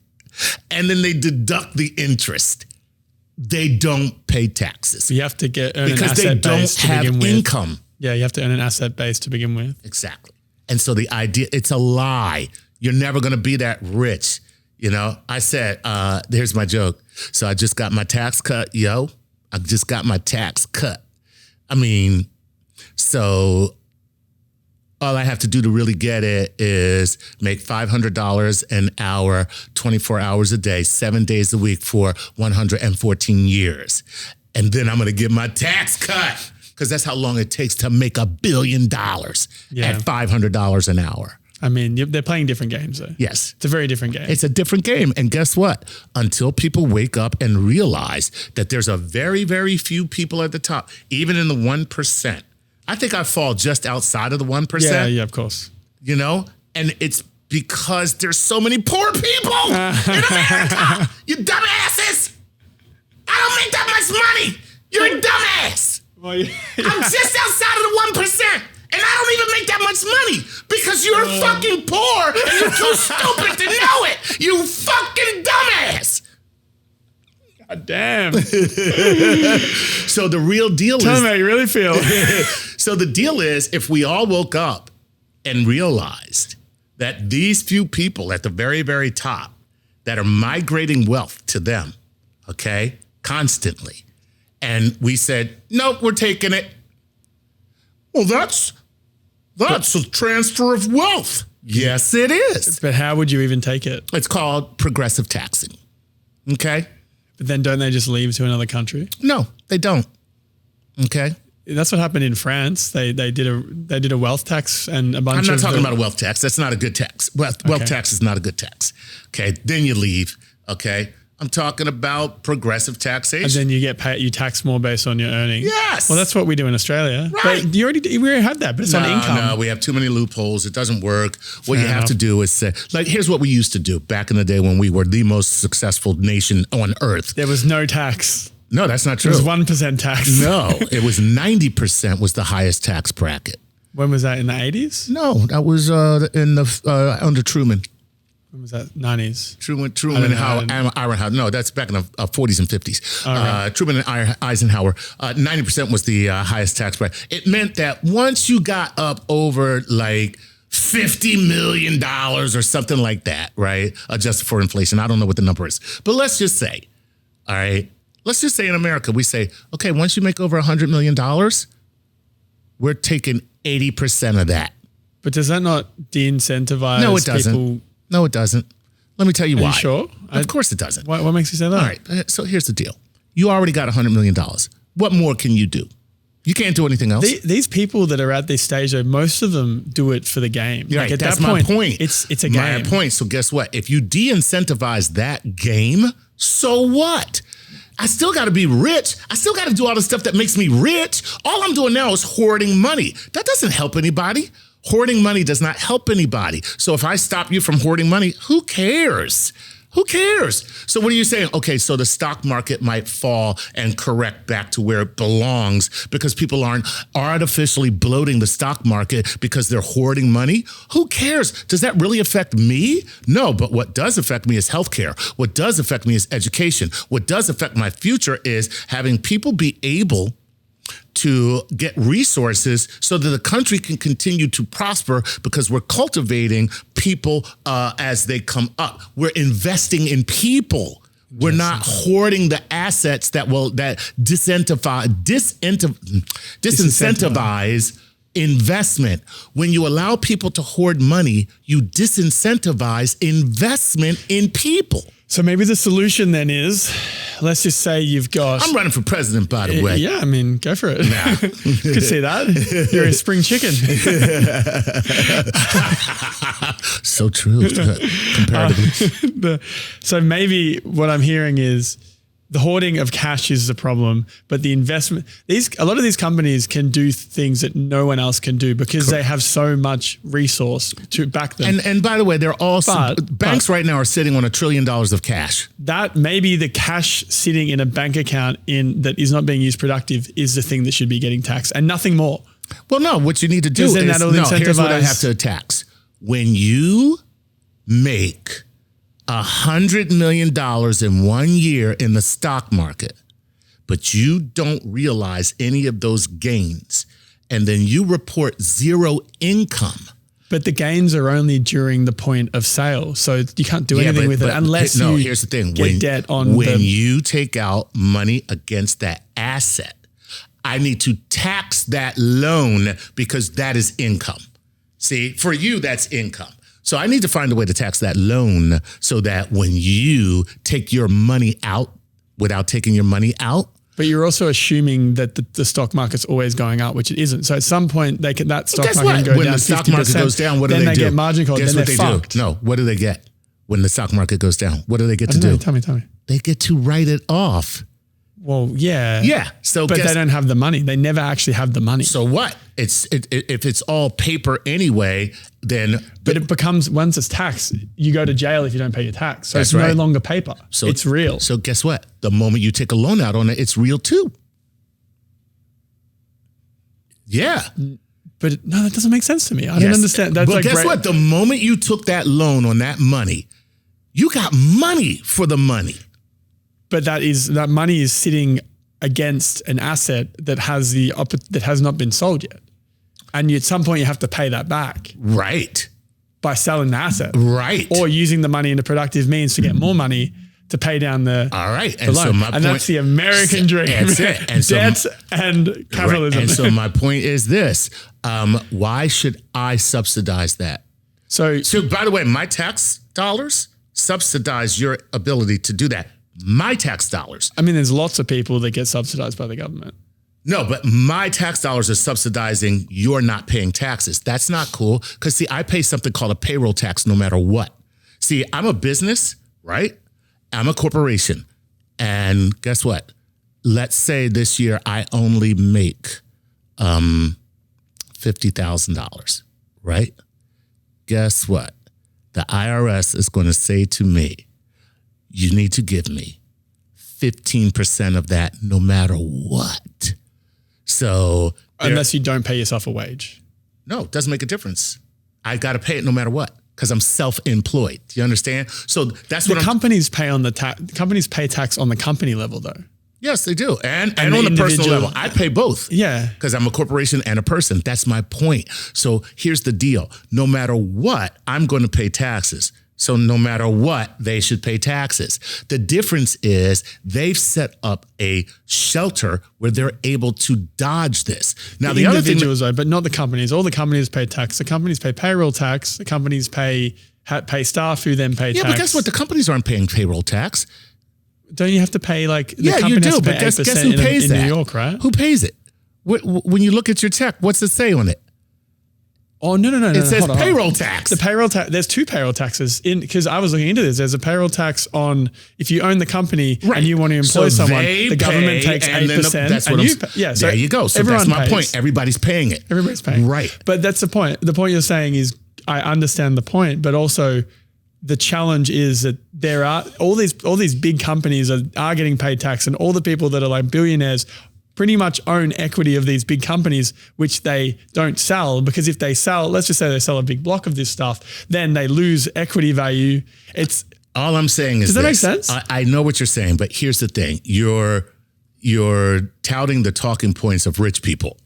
and then they deduct the interest. They don't pay taxes. You have to earn because an asset they base don't have income. Yeah, you have to earn an asset base to begin with. Exactly. And so the idea, it's a lie. You're never going to be that rich. I said, here's my joke. So I just got my tax cut, yo. I just got my tax cut. I mean, so all I have to do to really get it is make $500 an hour, 24 hours a day, 7 days a week for 114 years. And then I'm going to get my tax cut because that's how long it takes to make $1 billion at $500 an hour. I mean, they're playing different games, though. Yes. It's a very different game. It's a different game. And guess what? Until people wake up and realize that there's a very, very few people at the top, even in the 1%. I think I fall just outside of the 1%. Yeah, of course. And it's because there's so many poor people in America. You dumbasses. I don't make that much money. You're a dumbass. Well, yeah. I'm just outside of the 1%. And I don't even make that much money because you're fucking poor and you're too stupid to know it. You fucking dumbass. God damn. So the real deal Tell me how you really feel. So the deal is if we all woke up and realized that these few people at the very, very top that are migrating wealth to them, okay, constantly, and we said, nope, we're taking it. Well, that's a transfer of wealth. Yes, it is. But how would you even take it? It's called progressive taxing. Okay? But then don't they just leave to another country? No, they don't. Okay? That's what happened in France. They did a wealth tax and a bunch of... I'm not talking about a wealth tax. That's not a good tax. Wealth tax is not a good tax. Okay? Then you leave. Okay? I'm talking about progressive taxation. And then you get paid, you tax more based on your earnings. Yes. Well, that's what we do in Australia. Right. But we already have that, but it's on income. No, we have too many loopholes. It doesn't work. What you have to do is say, like, here's what we used to do back in the day when we were the most successful nation on earth. There was no tax. No, that's not true. It was 1% tax. No, it was 90% was the highest tax bracket. When was that, in the 80s? No, that was under Truman. When was that? 90s? Truman and Eisenhower. No, that's back in the 40s and 50s. right. Truman and Eisenhower. 90% was the highest tax bracket. It meant that once you got up over like $50 million or something like that, right? Adjusted for inflation. I don't know what the number is. But let's just say, all right, let's just say in America, we say, okay, once you make over $100 million, we're taking 80% of that. But does that not de-incentivize No, it doesn't. people? No, it doesn't. Let me tell you why. Are you sure? Of course it doesn't. What makes you say that? All right. So here's the deal. You already got $100 million. What more can you do? You can't do anything else. These people that are at this stage, though, most of them do it for the game. Right. Like at That's that point, my point. It's a game. My point. So guess what? If you de-incentivize that game, so what? I still got to be rich. I still got to do all the stuff that makes me rich. All I'm doing now is hoarding money. That doesn't help anybody. Hoarding money does not help anybody. So if I stop you from hoarding money, who cares? Who cares? So what are you saying? Okay, so the stock market might fall and correct back to where it belongs because people aren't artificially bloating the stock market because they're hoarding money. Who cares? Does that really affect me? No, but what does affect me is healthcare. What does affect me is education. What does affect my future is having people be able to get resources so that the country can continue to prosper because we're cultivating people as they come up. We're investing in people. We're not hoarding the assets that disincentivize investment. When you allow people to hoard money, you disincentivize investment in people. So maybe the solution then is, let's just say you've got... I'm running for president, by the way. Yeah, I mean, go for it. Nah. Could see that. You're a spring chicken. So true, comparatively. So maybe what I'm hearing is the hoarding of cash is the problem, but the investment, a lot of these companies can do things that no one else can do because they have so much resource to back them. And by the way, they're all banks right now are sitting on $1 trillion of cash. That maybe the cash sitting in a bank account that is not being used productive is the thing that should be getting taxed and nothing more. Well, no, what you need to do is, here's what I have to tax. When you make $100 million in 1 year in the stock market, but you don't realize any of those gains, and then you report zero income. But the gains are only during the point of sale, so you can't do anything with it unless here's the thing. Get debt on when you take out money against that asset, I need to tax that loan because that is income. See, for you, that's income. So I need to find a way to tax that loan so that when you take your money out without taking your money out. But you're also assuming that the stock market's always going up, which it isn't. So at some point, that stock market can go when down 50%. When the stock market goes down, what do they do? Then they get margin call. Guess then what they're they fucked. do? No, what do they get when the stock market goes down? What do they get to do? Tell me. They get to write it off. Well, yeah. Yeah. So, but they don't have the money. They never actually have the money. So what? If it's all paper anyway, then. But it becomes, once it's taxed, you go to jail if you don't pay your tax. So it's no longer paper. So it's real. So guess what? The moment you take a loan out on it, it's real too. Yeah. But no, that doesn't make sense to me. I don't understand. That's but guess what? The moment you took that loan on that money, you got money for the money. But that money is sitting against an asset that has not been sold yet. And at some point you have to pay that back. Right. By selling the asset. Right. Or using the money into productive means to get more money to pay down the All right. And so my point, that's the American dream. That's it. And debt and capitalism. Right. And so my point is this. Why should I subsidize that? So by the way, my tax dollars subsidize your ability to do that. My tax dollars. I mean, there's lots of people that get subsidized by the government. No, but my tax dollars are subsidizing your not paying taxes. That's not cool. Because see, I pay something called a payroll tax no matter what. See, I'm a business, right? I'm a corporation. And guess what? Let's say this year I only make $50,000, right? Guess what? The IRS is going to say to me, you need to give me 15% of that no matter what. So unless you don't pay yourself a wage. No, it doesn't make a difference. I got to pay it no matter what because I'm self-employed. Do you understand? So that's what companies pay on the companies pay tax on the company level though. Yes, they do. And on the personal level, I pay both. Yeah. Because I'm a corporation and a person. That's my point. So here's the deal. No matter what, I'm going to pay taxes. So no matter what, they should pay taxes. The difference is they've set up a shelter where they're able to dodge this. Now, the other thing, individuals though, but not the companies. All the companies pay tax. The companies pay payroll tax. The companies pay staff who then pay tax. Yeah, but guess what? The companies aren't paying payroll tax. Don't you have to pay like? Yeah, you do. But guess who pays that? In New York, right? Who pays it? When you look at your check, what's it say on it? Oh, no. It says payroll tax. The payroll tax. There's two payroll taxes because I was looking into this. There's a payroll tax on if you own the company and you want to employ someone, the government takes 8%. That's what there you go. So that's my point. Everybody's paying it. Everybody's paying. Right. But that's the point. The point you're saying is I understand the point, but also the challenge is that there are all these big companies are getting paid tax, and all the people that are like billionaires pretty much own equity of these big companies, which they don't sell because if they sell, let's just say they sell a big block of this stuff, then they lose equity value. It's all I'm saying is does that make sense? I know what you're saying, but here's the thing: you're touting the talking points of rich people.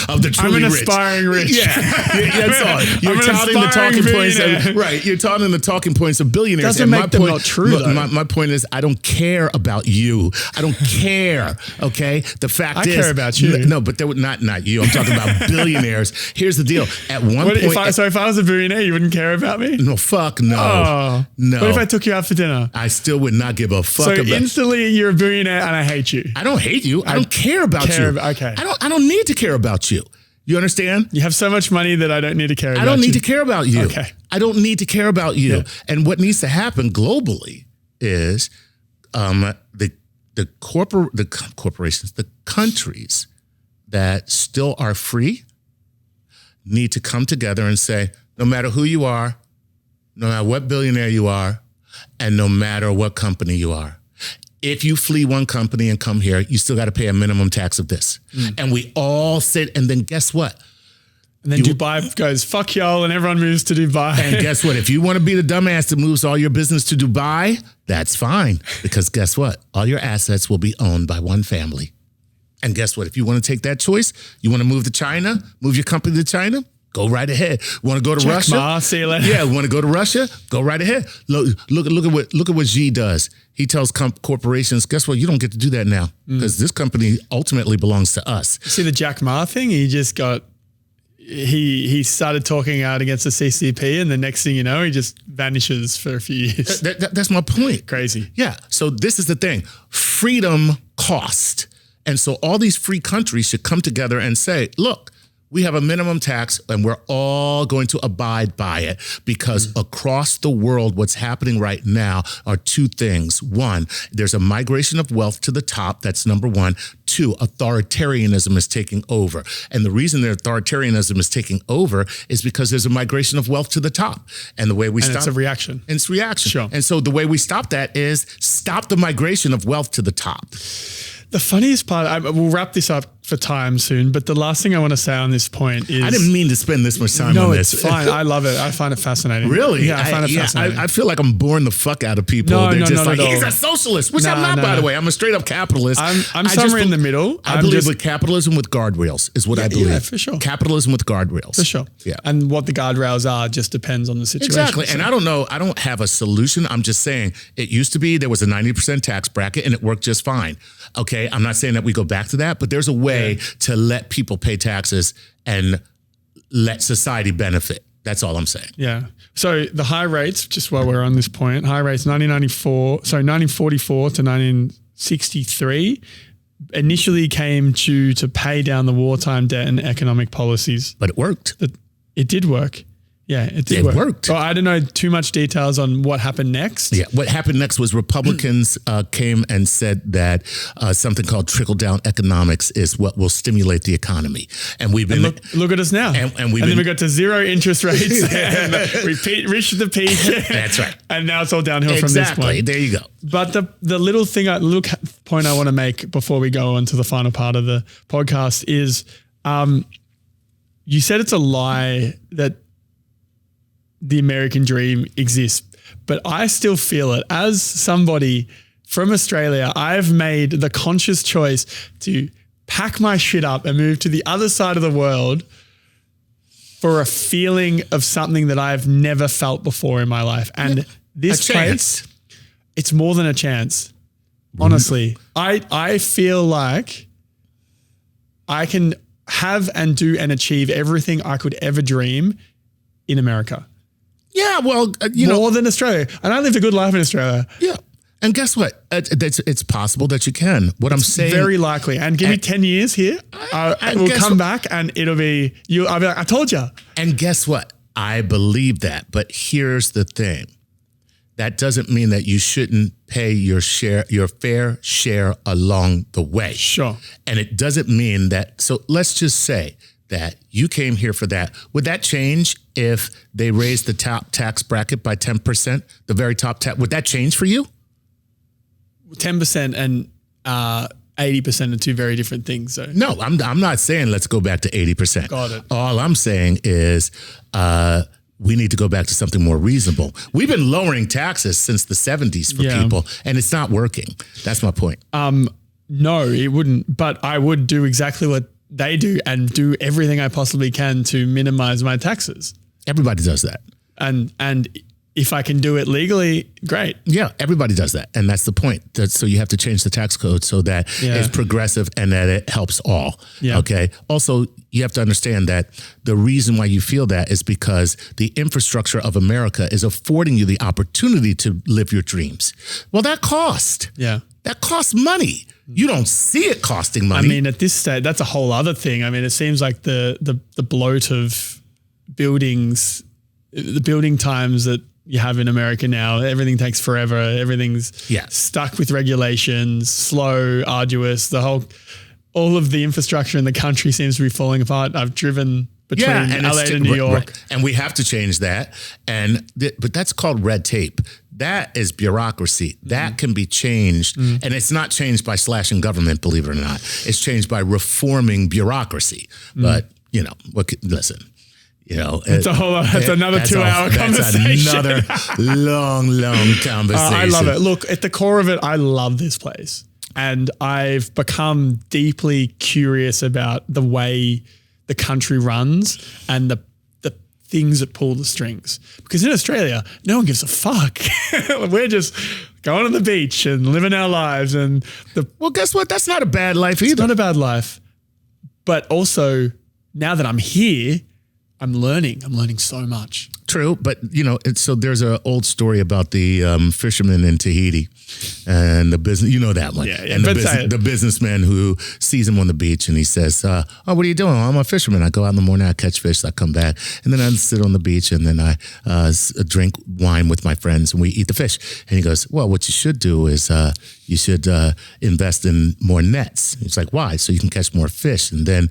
Of the truly I'm an rich. aspiring rich. Yeah, that's all. You're touting the talking points of, right. You're touting the talking points of billionaires. Doesn't make them not true, though. My point is, I don't care about you. I don't care. Okay. The fact is, I care about you. No, but they would not you. I'm talking about billionaires. Here's the deal. At one point, if I was a billionaire, you wouldn't care about me? No, fuck no. Oh, no. What if I took you out for dinner? I still would not give a fuck about. So instantly, you're a billionaire, and I hate you. I don't hate you. I don't care about you. Okay. I don't need to care about you. You understand? You have so much money that I don't need to care about you. I don't need to care about you. Okay. I don't need to care about you. Yeah. And what needs to happen globally is the corporations, the countries that still are free need to come together and say, no matter who you are, no matter what billionaire you are, and no matter what company you are, if you flee one company and come here, you still got to pay a minimum tax of this. And we all sit, and then guess what? And then Dubai goes, fuck y'all, and everyone moves to Dubai. And guess what? If you want to be the dumbass that moves all your business to Dubai, that's fine. Because guess what? All your assets will be owned by one family. And guess what? If you want to take that choice, you want to move to China, move your company to China, go right ahead. Want to go to Russia? Ma, see you later. Yeah, want to go to Russia? Go right ahead. Look at what Xi does. He tells corporations, guess what? You don't get to do that now because this company ultimately belongs to us. See the Jack Ma thing? He just got he started talking out against the CCP, and the next thing you know, he just vanishes for a few years. That's my point. Crazy. Yeah. So this is the thing. Freedom cost. And so all these free countries should come together and say, look, we have a minimum tax and we're all going to abide by it because across the world, what's happening right now are two things. One, there's a migration of wealth to the top. That's number one. Two, authoritarianism is taking over. And the reason that authoritarianism is taking over is because there's a migration of wealth to the top. And the way we stop it's a reaction. It's reaction. Sure. And so the way we stop that is stop the migration of wealth to the top. The funniest part, we'll wrap this up for time soon, but the last thing I want to say on this point is... I didn't mean to spend this much time on this. No, it's fine. I love it. I find it fascinating. Really? Yeah, I find it fascinating. I feel like I'm boring the fuck out of people. No, They're no, just not like, at all. he's a socialist, which I'm not, by the way. I'm a straight up capitalist. I'm somewhere in the middle. I believe with capitalism with guardrails is what I believe. Yeah, for sure. Capitalism with guardrails. For sure. Yeah. And what the guardrails are just depends on the situation. Exactly. So. And I don't know. I don't have a solution. I'm just saying it used to be there was a 90% tax bracket and it worked just fine. Okay. I'm not saying that we go back to that, but there's a way to let people pay taxes and let society benefit. That's all I'm saying. Yeah. So the high rates, just while we're on this point, high rates 1944 to 1963 initially came to pay down the wartime debt and economic policies. But it worked. It did work. Yeah, it did work. It worked. Well, I don't know too much details on what happened next. Yeah, what happened next was Republicans came and said that something called trickle-down economics is what will stimulate the economy. And we've been... look at us now. And then we got to zero interest rates and we reached the peak. That's right. And now it's all downhill from this point. There you go. But the little point I want to make before we go on to the final part of the podcast is... you said it's a lie that the American dream exists, but I still feel it. As somebody from Australia, I've made the conscious choice to pack my shit up and move to the other side of the world for a feeling of something that I've never felt before in my life. And this place, it's more than a chance. Honestly, I feel like I can have and do and achieve everything I could ever dream in America. Yeah, well, more than Australia. And I lived a good life in Australia. Yeah. And guess what? It's possible that you can. What I'm saying, very likely. And give me 10 years here, we'll come back and it'll be you. I'll be like, I told you. And guess what? I believe that. But here's the thing: that doesn't mean that you shouldn't pay your fair share along the way. Sure. And it doesn't mean that. So let's just say that you came here for that. Would that change if they raised the top tax bracket by 10%? The very top tax. Would that change for you? 10% and 80% are two very different things. So. No, I'm not saying let's go back to 80%. Got it. All I'm saying is we need to go back to something more reasonable. We've been lowering taxes since the 70s for people, and it's not working. That's my point. No, it wouldn't. But I would do exactly what they do and do everything I possibly can to minimize my taxes. Everybody does that. And if I can do it legally, great. Yeah, everybody does that. And that's the point. So you have to change the tax code so that it's progressive and that it helps all. Yeah. Okay. Also, you have to understand that the reason why you feel that is because the infrastructure of America is affording you the opportunity to live your dreams. Well, that costs. Yeah. That costs money. You don't see it costing money. I mean, at this stage, that's a whole other thing. I mean, it seems like the bloat of buildings, the building times that you have in America now, everything takes forever. Everything's stuck with regulations, slow, arduous. All of the infrastructure in the country seems to be falling apart. I've driven between LA and New York. Right. And we have to change that. But that's called red tape. That is bureaucracy. That can be changed. And it's not changed by slashing government, believe it or not. It's changed by reforming bureaucracy. But, listen. It's another 2-hour conversation. That's another long conversation. I love it. Look, at the core of it, I love this place. And I've become deeply curious about the way the country runs and the things that pull the strings. Because in Australia, no one gives a fuck. We're just going to the beach and living our lives. Well, guess what? That's not a bad life either. It's not a bad life. But also, now that I'm here, I'm learning so much. True, but so there's an old story about the fisherman in Tahiti and the business. You know that one, and the businessman who sees him on the beach and he says, "Oh, what are you doing? I'm a fisherman. I go out in the morning, I catch fish, I come back, and then I sit on the beach and then I drink wine with my friends and we eat the fish." And he goes, "Well, what you should do is you should invest in more nets." He's like, "Why?" "So you can catch more fish." And then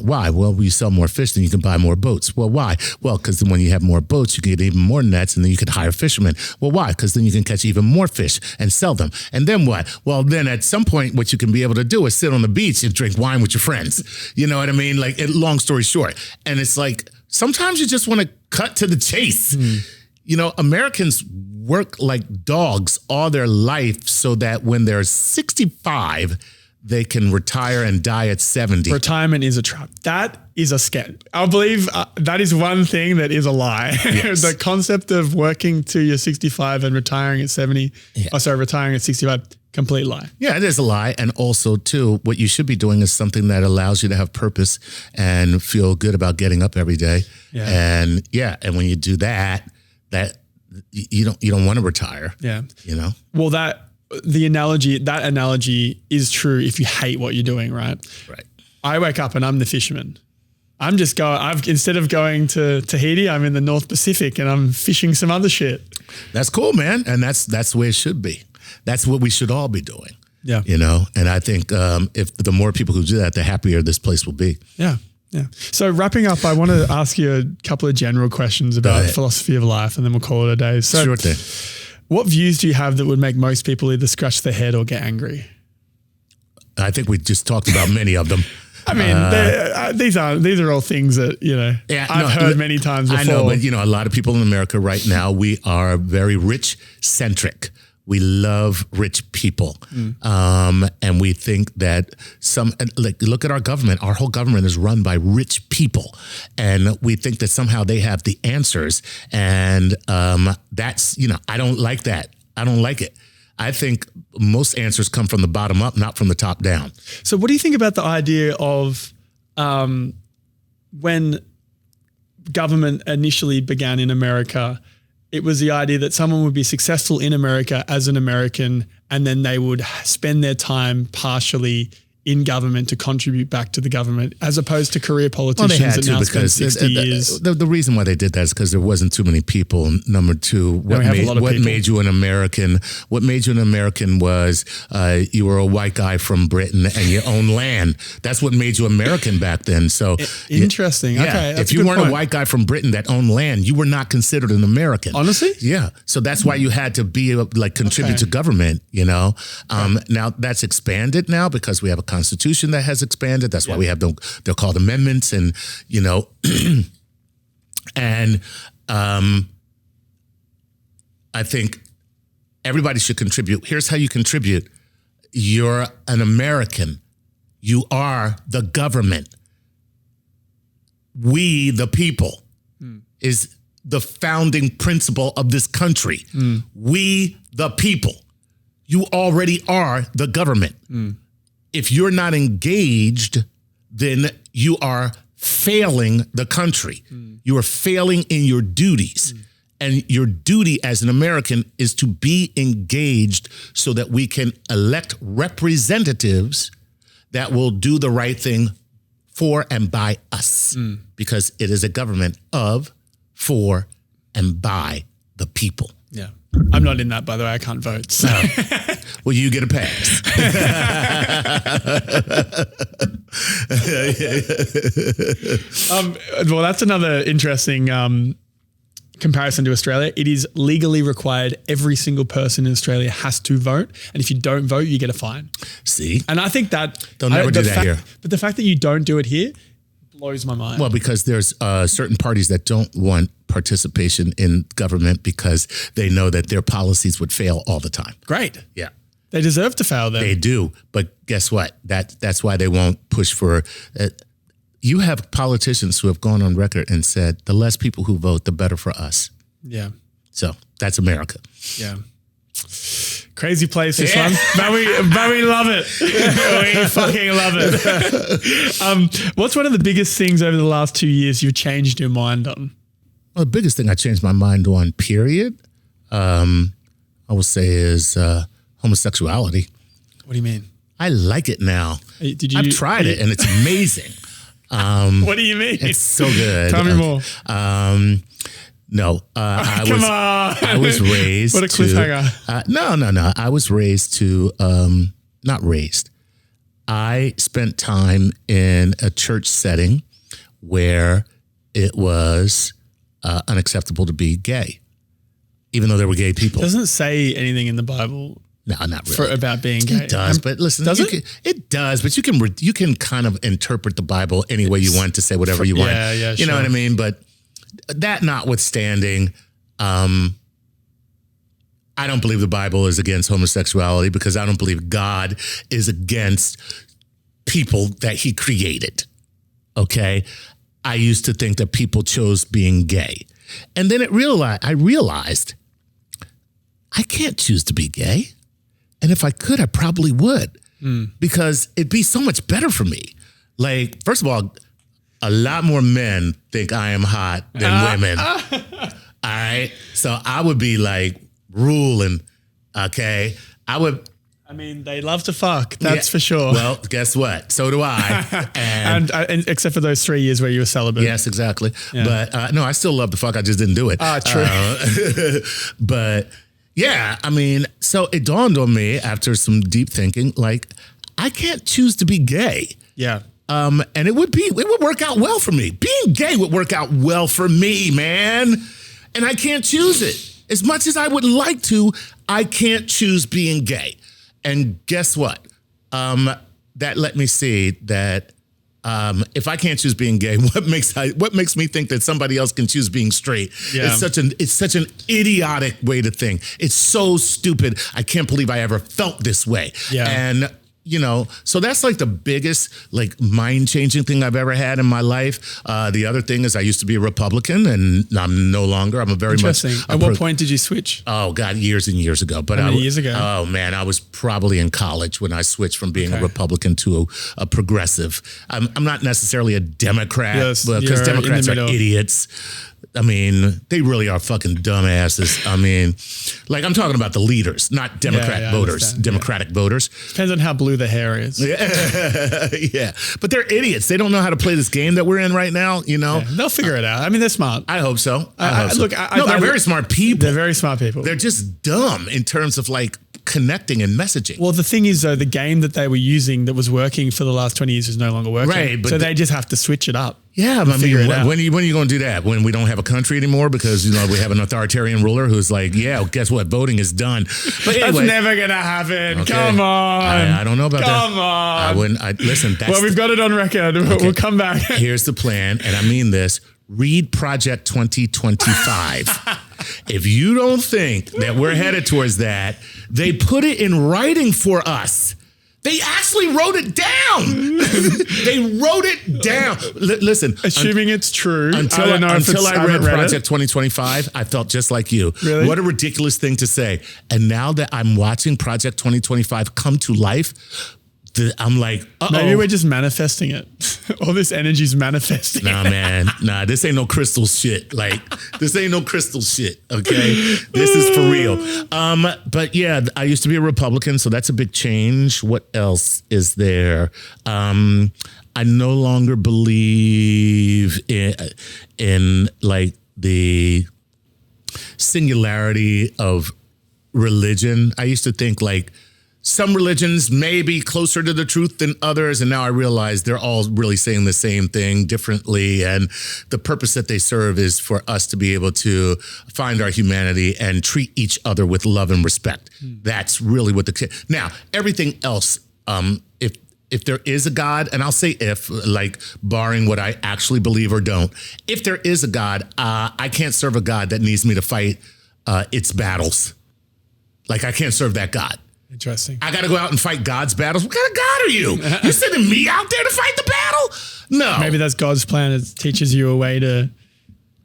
why? "Well, when you sell more fish, then you can buy more boats." "Well, why?" "Well, because when you have more boats, you can get even more nets and then you can hire fishermen." "Well, why?" "Because then you can catch even more fish and sell them." "And then what?" "Well, then at some point, what you can be able to do is sit on the beach and drink wine with your friends." You know what I mean? Like, long story short. And it's like, sometimes you just want to cut to the chase. Americans work like dogs all their life so that when they're 65, they can retire and die at 70. Retirement is a trap. That is a scam. I believe that is one thing that is a lie. Yes. The concept of working to your 65 and retiring at 70, retiring at 65, complete lie. Yeah, it is a lie. And also, too, what you should be doing is something that allows you to have purpose and feel good about getting up every day. Yeah. And when you do that you don't want to retire. Yeah. Well, that analogy is true if you hate what you're doing, right? Right. I wake up and I'm the fisherman. Instead of going to Tahiti, I'm in the North Pacific and I'm fishing some other shit. That's cool, man. And that's the way it should be. That's what we should all be doing. Yeah. And I think if the more people who do that, the happier this place will be. Yeah. Yeah. So wrapping up, I want to ask you a couple of general questions about philosophy of life and then we'll call it a day. So sure thing. What views do you have that would make most people either scratch their head or get angry? I think we just talked about many of them. I mean, these are all things that, I've heard many times before. I know, but a lot of people in America right now, we are very rich centric. We love rich people. And we think that look at our government. Our whole government is run by rich people. And we think that somehow they have the answers. And that's, I don't like that. I don't like it. I think most answers come from the bottom up, not from the top down. So what do you think about the idea of when government initially began in America, it was the idea that someone would be successful in America as an American, and then they would spend their time partially in government to contribute back to the government, as opposed to career politicians that now spend 60 years. The reason why they did that is because there wasn't too many people. Number two, what made you an American? What made you an American was you were a white guy from Britain and you owned land. That's what made you American back then. So interesting. Yeah, okay, if you weren't a white guy from Britain that owned land, you were not considered an American. Honestly, yeah. So that's why you had to be contribute to government. Now that's expanded now because we have a Constitution that has expanded. That's why we have they're called amendments, and and I think everybody should contribute. Here's how you contribute. You're an American. You are the government. We, the people, is the founding principle of this country. We, the people. You already are the government. If you're not engaged, then you are failing the country. You are failing in your duties. And your duty as an American is to be engaged so that we can elect representatives that will do the right thing for and by us. Because it is a government of, for, and by the people. Yeah. I'm not in that, by the way. I can't vote. So. Well, you get a pass. Well, that's another interesting comparison to Australia. It is legally required. Every single person in Australia has to vote. And if you don't vote, you get a fine. See? And I think that... They'll never do that here. But the fact that you don't do it here blows my mind. Well, because there's certain parties that don't want participation in government because they know that their policies would fail all the time. Great. Yeah. They deserve to fail then. They do. But guess what? That's why they won't push for... you have politicians who have gone on record and said, the less people who vote, the better for us. Yeah. So that's America. Yeah. Crazy place, this one. But we love it. We fucking love it. What's one of the biggest things over the last 2 years you've changed your mind on? Well, the biggest thing I changed my mind on, period, I would say is homosexuality. What do you mean? I like it now. I've tried it and it's amazing. What do you mean? It's so good. Tell me more. No, I was raised. What a cliffhanger. No. I was raised to, not raised. I spent time in a church setting where it was unacceptable to be gay, even though there were gay people. It doesn't say anything in the Bible. No, not really. About being gay. It does, but listen. It does, but you can kind of interpret the Bible any way you want to say whatever you want. Yeah, You know what I mean? But that notwithstanding, I don't believe the Bible is against homosexuality because I don't believe God is against people that he created. Okay? I used to think that people chose being gay. And then I realized I can't choose to be gay. And if I could, I probably would because it'd be so much better for me. Like, first of all, a lot more men think I am hot than women. All right. So I would be like ruling. Okay. I mean, they love to fuck. That's for sure. Well, guess what? So do I. And except for those 3 years where you were celibate. Yes, exactly. Yeah. But no, I still love to fuck. I just didn't do it. True. But yeah, I mean, so it dawned on me after some deep thinking, like, I can't choose to be gay. Yeah. And it would work out well for me. Being gay would work out well for me, man. And I can't choose it. As much as I would like to, I can't choose being gay. And guess what? That let me see that if I can't choose being gay, what makes me think that somebody else can choose being straight? Yeah. It's such an idiotic way to think. It's so stupid. I can't believe I ever felt this way. Yeah. And so that's like the biggest like mind-changing thing I've ever had in my life. The other thing is I used to be a Republican and I'm no longer. I'm a very much. At what point did you switch? Oh God, years and years ago. But How many years ago? Oh man, I was probably in college when I switched from being a Republican to a progressive. I'm not necessarily a Democrat because Democrats are idiots. I mean, they really are fucking dumbasses. I mean, like I'm talking about the leaders, not Democratic voters. Depends on how blue the hair is. Yeah. But they're idiots. They don't know how to play this game that we're in right now, Yeah, they'll figure it out. I mean, they're smart. I hope so. Look, they're very smart people. They're very smart people. They're just dumb in terms of like connecting and messaging. Well, the thing is, though, the game that they were using that was working for the last 20 years is no longer working. Right. So they just have to switch it up. Yeah, but I mean, when are you going to do that? When we don't have a country anymore because we have an authoritarian ruler who's like, yeah, guess what? Voting is done. But anyway, that's never gonna happen. Okay. Come on. I don't know about that. Come on. I wouldn't. Listen. Well, we've got it on record. Okay. We'll come back. Here's the plan, and I mean this. Read Project 2025. If you don't think that we're headed towards that, they put it in writing for us. They actually wrote it down. They wrote it down. Listen. Assuming it's true. Until I read Project 2025, I felt just like you. Really? What a ridiculous thing to say. And now that I'm watching Project 2025 come to life, I'm like, maybe we're just manifesting it. All this energy's manifesting. Nah, man. Nah, this ain't no crystal shit. Like, this ain't no crystal shit, okay? This is for real. But yeah, I used to be a Republican, so that's a big change. What else is there? I no longer believe in like the singularity of religion. I used to think like, some religions may be closer to the truth than others, and now I realize they're all really saying the same thing differently, and the purpose that they serve is for us to be able to find our humanity and treat each other with love and respect. That's really what now, everything else, if there is a God, and I'll say if, like barring what I actually believe or don't, if there is a God, I can't serve a God that needs me to fight its battles. Like I can't serve that God. Interesting. I got to go out and fight God's battles. What kind of God are you? You're sending me out there to fight the battle? No. Maybe that's God's plan. It teaches you a way to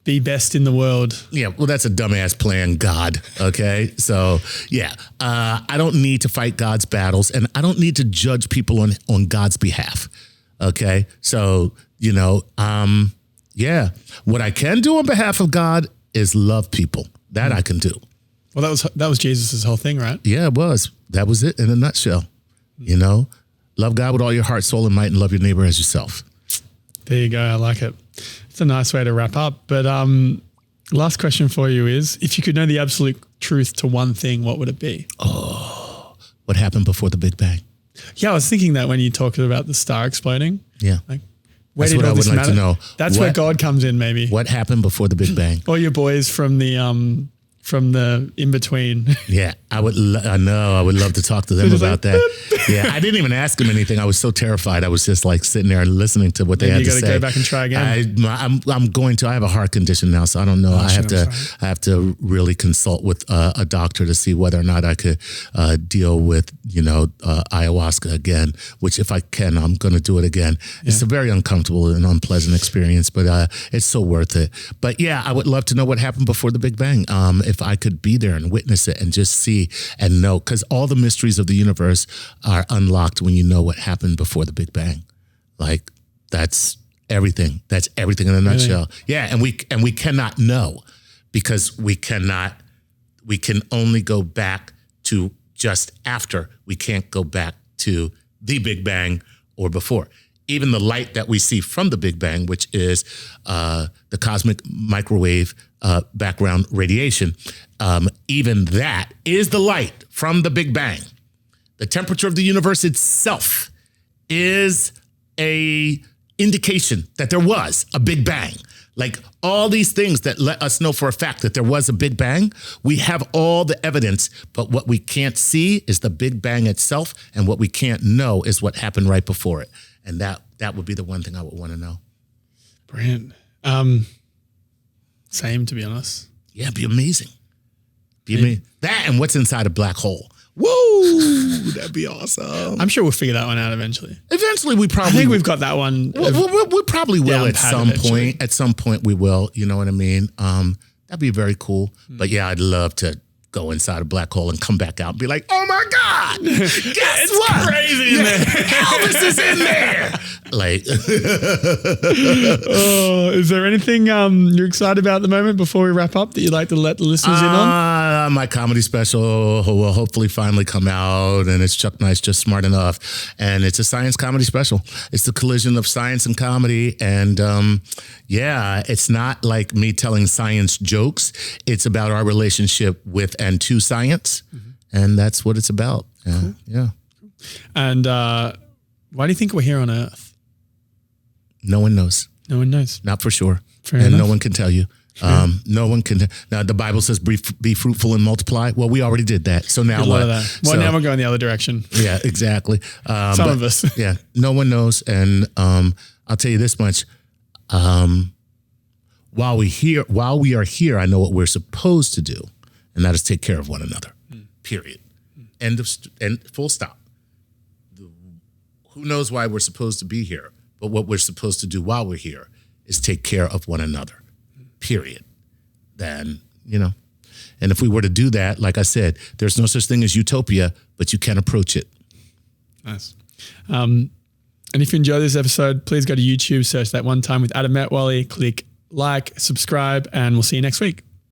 be best in the world. Yeah, well, that's a dumbass plan, God. Okay, so yeah, I don't need to fight God's battles, and I don't need to judge people on God's behalf. Okay, so yeah, what I can do on behalf of God is love people. That I can do. Well, that was Jesus' whole thing, right? Yeah, it was. That was it in a nutshell. Love God with all your heart, soul, and might, and love your neighbor as yourself. There you go. I like it. It's a nice way to wrap up. But last question for you is, if you could know the absolute truth to one thing, what would it be? Oh, what happened before the Big Bang? Yeah, I was thinking that when you talked about the star exploding. Yeah. Like, that's what I would like to know. That's where God comes in, maybe. What happened before the Big Bang? Or your boys from the in-between. Yeah, I would love to talk to them about that. Yeah, I didn't even ask them anything. I was so terrified. I was just like sitting there and listening to what they had to say. You got to go back and try again. I'm going to. I have a heart condition now, so I don't know. I have to really consult with a doctor to see whether or not I could deal with ayahuasca again. Which, if I can, I'm going to do it again. Yeah. It's a very uncomfortable and unpleasant experience, but it's so worth it. But yeah, I would love to know what happened before the Big Bang. If I could be there and witness it and just see and know, because all the mysteries of the universe are unlocked when you know what happened before the Big Bang. Like that's everything. That's everything in a nutshell. Really? Yeah, and we cannot know because we can only go back to just after. We can't go back to the Big Bang or before. Even the light that we see from the Big Bang, which is the cosmic microwave background radiation, even that is the light from the Big Bang. The temperature of the universe itself is a indication that there was a Big Bang. Like all these things that let us know for a fact that there was a Big Bang, we have all the evidence, but what we can't see is the Big Bang itself, and what we can't know is what happened right before it. And That would be the one thing I would want to know. Brilliant. Same, to be honest. Yeah, it'd be amazing. That and what's inside a black hole. Whoa, that'd be awesome. I'm sure we'll figure that one out eventually. Eventually, we probably. I think we've got that one. We probably will at some eventually. point. At some point, we will. You know what I mean? That'd be very cool. But yeah, I'd love to go inside a black hole and come back out and be like, oh my God, guess it's what? Crazy in there. Elvis is in there. Like, is there anything you're excited about at the moment before we wrap up that you'd like to let the listeners in on? My comedy special will hopefully finally come out, and it's Chuck Nice Just Smart Enough, and it's a science comedy special. It's the collision of science and comedy, and yeah, it's not like me telling science jokes. It's about our relationship with and to science, and that's what it's about. Yeah, cool. Yeah. And why do you think we're here on Earth? No one knows. No one knows. Not for sure. Fair enough. No one can tell you. No one can. Now, the Bible says be fruitful and multiply. Well, we already did that. So now what? Well, now we're going the other direction. Yeah, exactly. Some of us. Yeah, no one knows. And I'll tell you this much. While we are here, I know what we're supposed to do, and that is take care of one another. Period. End full stop. Who knows why we're supposed to be here? But what we're supposed to do while we're here is take care of one another, period. Then, and if we were to do that, like I said, there's no such thing as utopia, but you can approach it. Nice. And if you enjoy this episode, please go to YouTube, search That One Time with Adam Metwally, click like, subscribe, and we'll see you next week.